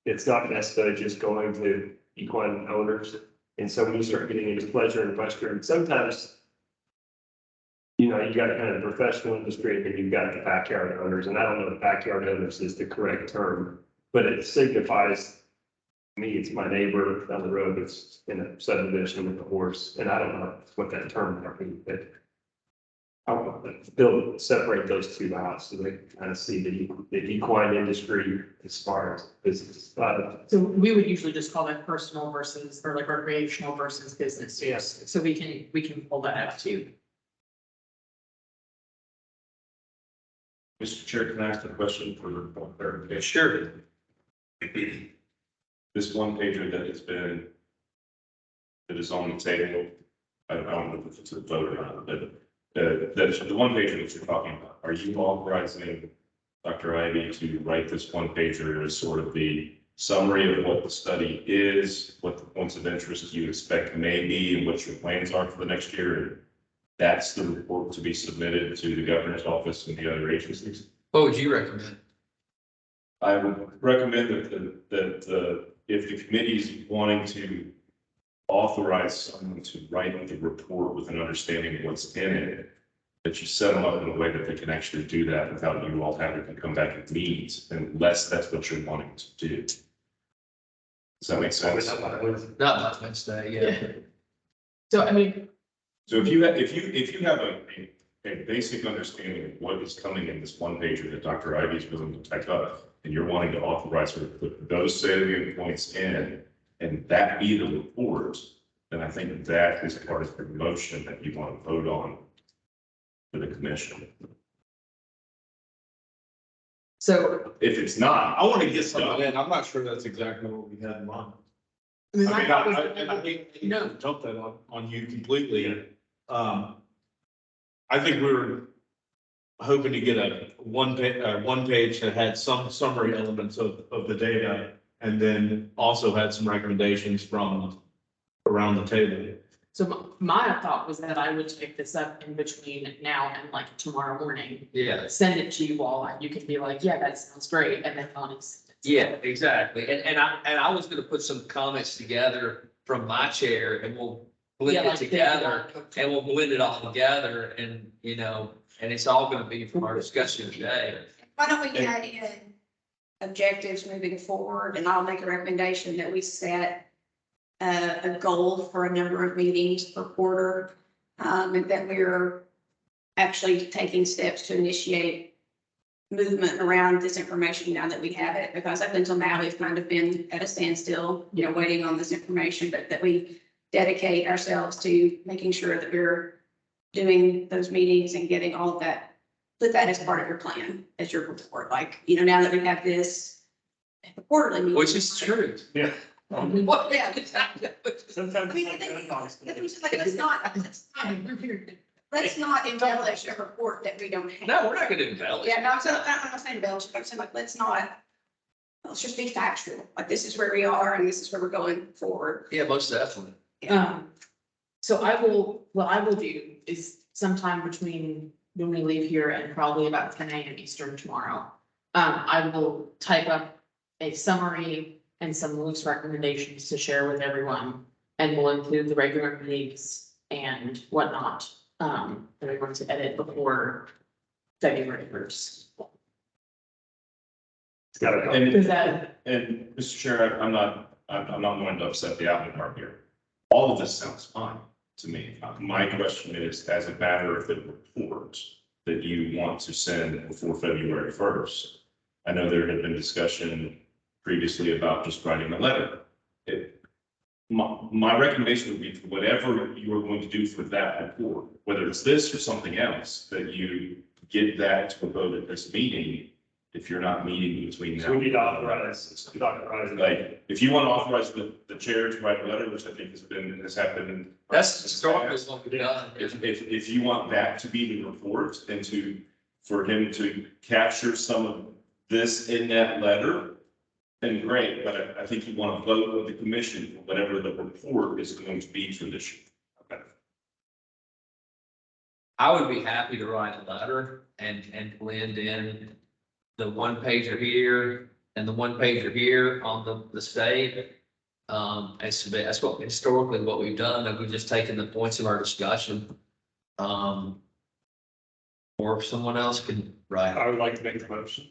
S3: it's not necessarily just going to equine owners. And so when you start getting into pleasure and Western, sometimes, you know, you got kind of the professional industry and then you've got the backyard owners, and I don't know if backyard owners is the correct term, but it signifies, to me, it's my neighbor down the road that's in a subdivision with a horse, and I don't know what that term means, but I want to separate those two out so they can kind of see the equine industry as far as business.
S2: So we would usually just call that personal versus, or like recreational versus business.
S3: Yes.
S2: So we can pull that out too.
S7: Mr. Chair, can I ask a question for clarification?
S1: sure.
S7: This one pager that is on the table, I don't know if it's a vote or not, but the one pager that you're talking about, are you authorizing Dr. Ivy to write this one pager as sort of the summary of what the study is, what the points of interest you expect may be, and what your plans are for the next year? And that's the report to be submitted to the governor's office and the other agencies?
S1: What would you recommend?
S7: I would recommend that if the committee is wanting to authorize someone to write the report with an understanding of what's in it, that you set them up in a way that they can actually do that without you all having to come back and meet, unless that's what you're wanting to do. Does that make sense?
S1: Not Wednesday, yeah.
S2: So I mean,
S7: So if you have a basic understanding of what is coming in this one pager that Dr. Ivy is willing to type up, and you're wanting to authorize her to put those salient points in, and that be the report, then I think that is part of the motion that you want to vote on for the commission.
S2: So,
S7: If it's not,
S6: I want to get something in. I'm not sure that's exactly what we had in mind.
S2: I mean,
S6: I
S2: my
S6: mean,
S2: thought was.
S6: and I hate to
S2: No.
S6: jump that on you completely. I think we were hoping to get a one page that had some summary elements of the data. And then also had some recommendations from around the table.
S2: So my thought was that I would pick this up in between now and like tomorrow morning,
S1: Yeah,
S2: send it to you all, and you can be like, yeah, that sounds great, and then Bonnie's.
S1: yeah, exactly. And I was gonna put some comments together from my chair and we'll blend
S2: Yeah,
S1: it
S2: like,
S1: together. And we'll blend it all together and, you know, and it's all gonna be from our discussion today.
S4: Why don't we add in objectives moving forward, and I'll make a recommendation that we set a goal for a number of meetings per quarter, and that we're actually taking steps to initiate movement around this information now that we have it, because up until now, we've kind of been at a standstill, you know, waiting on this information, but that we dedicate ourselves to making sure that we're doing those meetings and getting all of that. Put that as part of your plan, as your report, like, you know, now that we have this quarterly meeting.
S1: Which is true.
S3: Yeah.
S1: What?
S4: Yeah.
S3: Sometimes.
S4: I mean, I think, let's not embellish a report that we don't have.
S1: No, we're not gonna embellish.
S4: Yeah, no, I'm not saying embellish, I'm saying like, let's just be factual, like, this is where we are and this is where we're going forward.
S1: Yeah, most definitely.
S2: So what I will do is sometime between when we leave here and probably about 10 a.m. Eastern tomorrow. I will type up a summary and some loose recommendations to share with everyone. And we'll include the regular meetings and whatnot, that we're going to edit before February 1st.
S3: It's gotta go.
S7: and,
S2: Is that,
S7: and Mr. Chair, I'm not going to upset the apple cart here. All of this sounds fine to me. My question is, as a matter of the report that you want to send before February 1st, I know there had been discussion previously about just writing a letter. My recommendation would be for whatever you are going to do for that report, whether it's this or something else, that you get that to a vote at this meeting, if you're not meeting between now.
S3: So we need to authorize.
S7: Like, if you want to authorize the chair to write a letter, which I think has happened.
S1: That's historically what we've done.
S7: If you want that to be the report and for him to capture some of this in that letter, then great, but I think you want to vote with the commission for whatever the report is going to be for this year. Okay.
S1: I would be happy to write a letter and blend in the one pager here and the one pager here on the state. That's what historically what we've done, and we've just taken the points of our discussion. Or if someone else can write.
S3: I would like to make the motion.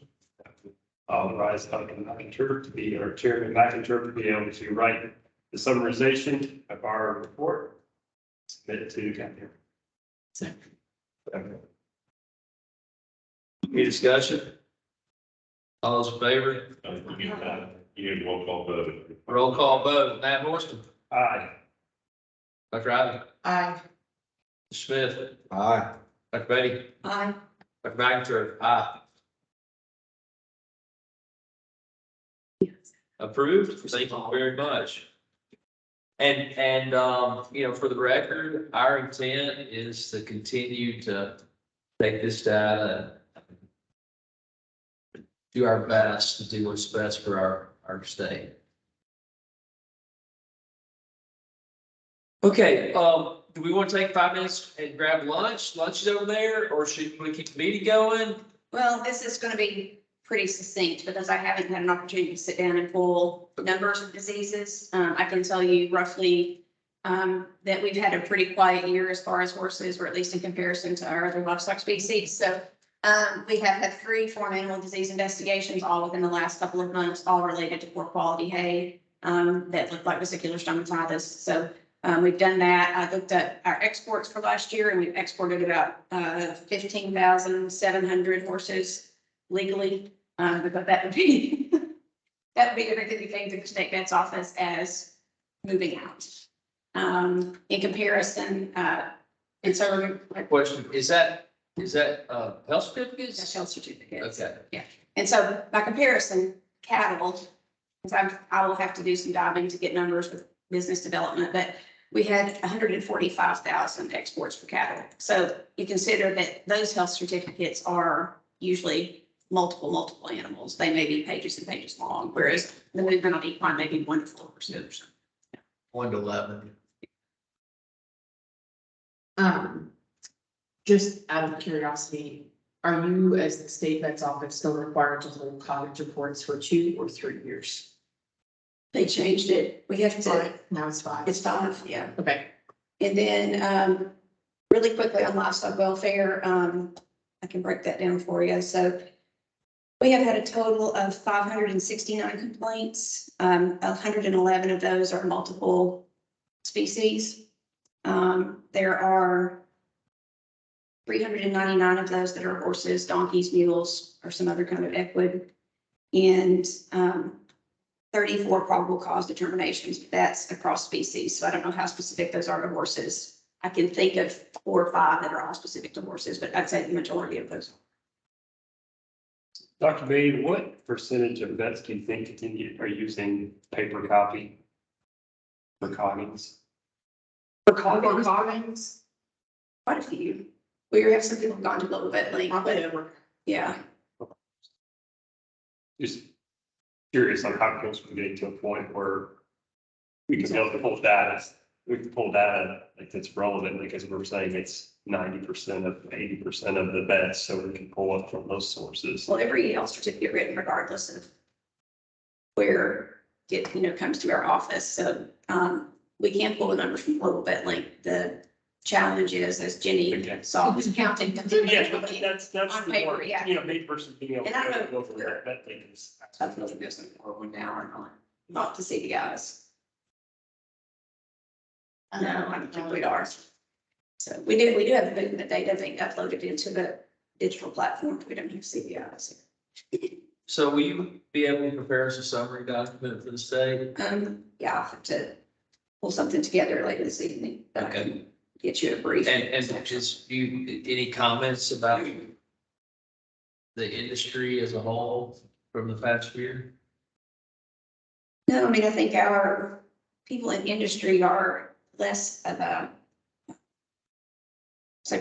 S3: Authorize Duncan McIntyre to be, or Chairman McIntyre to be able to write the summarization of our report. Submit it to county.
S1: Any discussion? All those in favor?
S7: You need a roll call vote.
S1: Roll call vote. Matt Morrison,
S3: Aye.
S1: Dr. Ivy,
S2: I,
S1: Mr. Smith,
S6: Aye.
S1: Dr. Betty,
S4: Aye.
S1: Dr. McIntyre, aye. Approved. Thank you very much. And, you know, for the record, our intent is to continue to take this data and do our best to do what's best for our state. Okay, do we want to take 5 minutes and grab lunch? Lunch is over there, or should we keep the meeting going?
S4: Well, this is gonna be pretty succinct because I haven't had an opportunity to sit down and pull numbers of diseases. I can tell you roughly that we've had a pretty quiet year as far as horses, or at least in comparison to our other livestock species. So we have had 3 farm animal disease investigations, all within the last couple of months, all related to poor quality hay that looked like vesicular stomatitis. So we've done that. I looked at our exports for last year, and we've exported about 15,700 horses legally. Because that would be everything we came to the state vet's office as moving out. In comparison, and so
S1: My question, is that health certificates?
S4: that's health certificates.
S1: Okay.
S4: Yeah, And so by comparison, cattle, because I will have to do some diving to get numbers with business development, but we had 145,000 exports for cattle. So you consider that those health certificates are usually multiple animals. They may be pages and pages long, whereas the movement on equine may be 1 to 4% or something.
S1: 1 to 11.
S2: Just out of curiosity, are you, as the state vet's office, still required to hold college reports for 2 or 3 years?
S4: They changed it. We have to,
S2: Now it's 5.
S4: it's 5, yeah.
S2: Okay.
S4: And then, really quickly on livestock welfare, I can break that down for you. So we have had a total of 569 complaints. 111 of those are multiple species. There are 399 of those that are horses, donkeys, mules, or some other kind of equine. And 34 probable cause determinations, but that's across species. So I don't know how specific those are to horses. I can think of 4 or 5 that are all specific to horses, but I'd say the majority of those.
S3: Dr. B, what percentage of vets do you think are using paper copy for Coggins?
S2: For Coggins,
S4: Quite a few. We have some people gone to Global Vet Link, but yeah.
S3: Just curious on how close we're getting to a point where we can be able to pull data. We can pull data like that's relevant because we're saying it's 90% of 80% of the vets, so we can pull up from those sources.
S4: Well, every health certificate written regardless of where it, comes to our office. So, we can't pull the numbers from Global Vet Link. The challenge is, as Jenny
S3: Okay.
S4: saw, was counting.
S3: Yeah, but that's
S4: On
S3: the
S4: paper,
S3: more,
S4: yeah.
S3: me personally being able
S4: And I don't
S3: to
S4: know
S3: go over that vet thing is.
S4: I feel like there's a one now or not to see the guys. No, I don't think we are. So we do have the movement data being uploaded into the digital platform. We don't have CBIs.
S1: So will you be able to prepare us a summary document for the state?
S4: Yeah, I'll have to pull something together later this evening. But I can get you a brief.
S1: And just any comments about the industry as a whole from the past year?
S4: No, I mean, I think our people in industry are less of a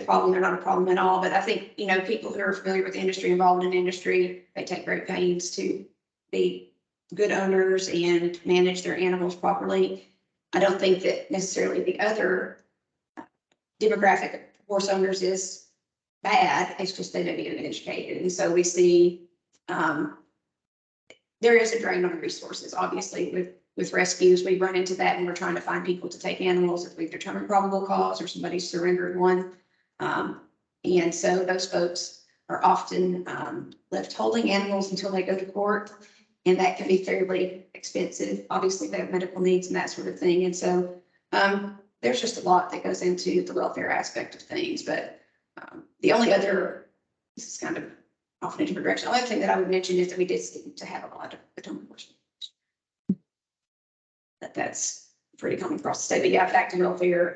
S4: problem. They're not a problem at all, but I think, people who are familiar with the industry, involved in industry, they take great pains to be good owners and manage their animals properly. I don't think that necessarily the other demographic of horse owners is bad. It's just they don't get educated. And so we see, there is a drain on resources, obviously, with rescues. We run into that when we're trying to find people to take animals if we've determined probable cause or somebody's surrendered one. And so those folks are often left holding animals until they go to court, and that can be fairly expensive. Obviously, they have medical needs and that sort of thing. And so there's just a lot that goes into the welfare aspect of things. But the only other, this is kind of off in a different direction. The only thing that I would mention is that we did seem to have a lot of atomic abortion. That's pretty common across the state. But yeah, back to welfare.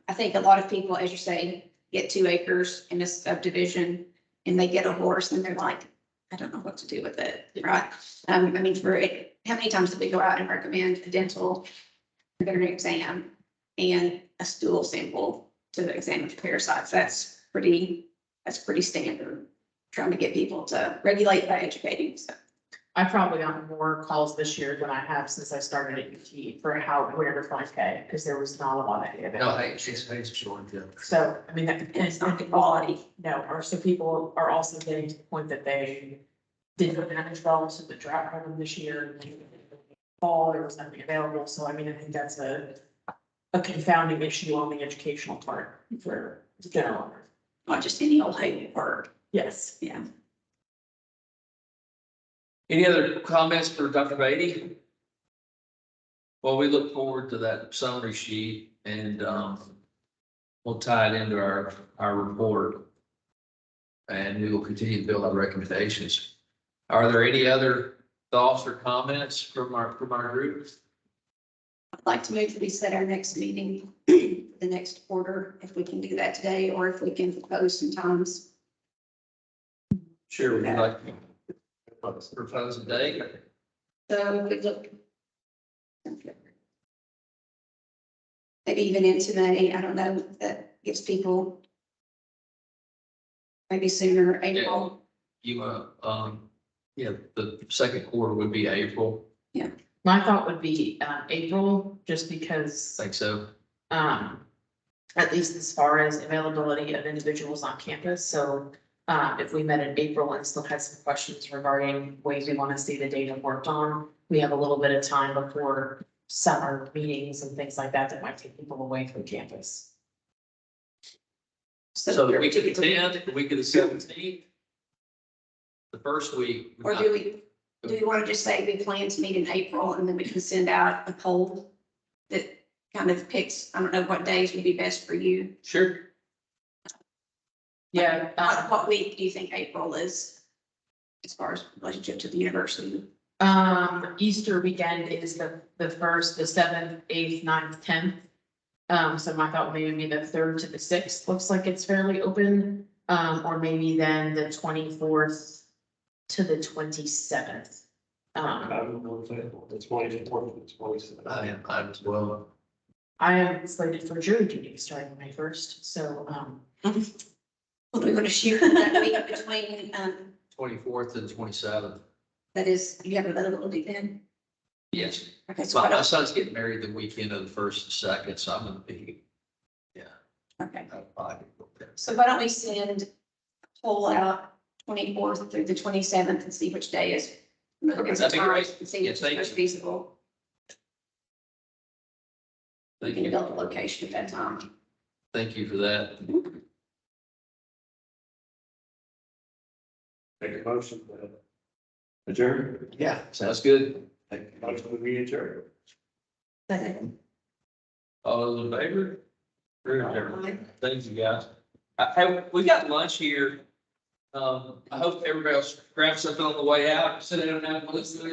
S4: I think a lot of people, as you say, get 2 acres in a subdivision and they get a horse and they're like, I don't know what to do with it, right? I mean, how many times did we go out and recommend a dental veterinary exam and a stool sample to examine for parasites? That's pretty standard. Trying to get people to regulate by educating. So
S2: I probably got more calls this year than I have since I started at UT for where to find pay, because there was not a lot of data.
S1: No, hey, she's showing too.
S2: So, I mean,
S4: and it's not the quality.
S2: no, or so people are also getting to the point that they didn't manage well, so the drought hurt them this year. And then fall, there was nothing available. So, I mean, I think that's a confounding issue on the educational part for the general owner.
S4: Not just any old hay word.
S2: Yes.
S4: Yeah.
S1: Any other comments for Dr. Beatty? Well, we look forward to that summary sheet and we'll tie it into our report. And we will continue to build our recommendations. Are there any other thoughts or comments from our group?
S4: I'd like to move that we set our next meeting, the next quarter, if we can do that today, or if we can propose some times.
S1: Sure, would you like? propose a date.
S4: So we look. Maybe even into May, I don't know, that gives people. Maybe sooner, April.
S1: You, yeah, the second quarter would be April,
S2: My thought would be, April, just because,
S1: think so.
S2: at least as far as availability of individuals on campus, so. If we met in April and still had some questions regarding ways we want to see the data worked on, we have a little bit of time before summer meetings and things like that that might take people away from campus.
S1: So the week of the 10th, the week of the 17th. The first week.
S4: Or do we want to just say we plan to meet in April and then we can send out a poll that kind of picks, I don't know what days would be best for you?
S1: Sure.
S2: Yeah,
S4: What week do you think April is as far as relationship to the university?
S2: Easter weekend is the first, the 7th, 8th, 9th, 10th. So my thought maybe be the 3rd to the 6th, looks like it's fairly open. Or maybe then the 24th to the 27th.
S3: I'm more favorable, the 24th, the 27th.
S1: I am as well.
S2: I am slated for jury duty starting May 1st, so,
S4: Well, do we want to shoot that week between,
S1: 24th and 27th.
S4: that is, you have availability then?
S1: Yes.
S4: Okay, so
S1: My
S4: why don't,
S1: son's getting married the weekend of the 1st and 2nd, so I'm gonna be,
S4: okay,
S1: fine.
S4: so why don't we send a poll out 24th through the 27th and see which day is.
S1: Okay, that'd be great.
S4: And see
S1: Yeah,
S4: which is
S1: thank
S4: most
S1: you.
S4: feasible. We
S1: Thank
S4: can
S1: you.
S4: build a location at that time.
S1: Thank you for that.
S3: Make a motion, adjourn.
S1: Yeah, sounds good.
S3: Motion to be adjourned.
S4: Second.
S1: All those in favor? Thank you, guys. Hey, we got lunch here. I hope everybody else grabs something on the way out, sit down and have a listen to this.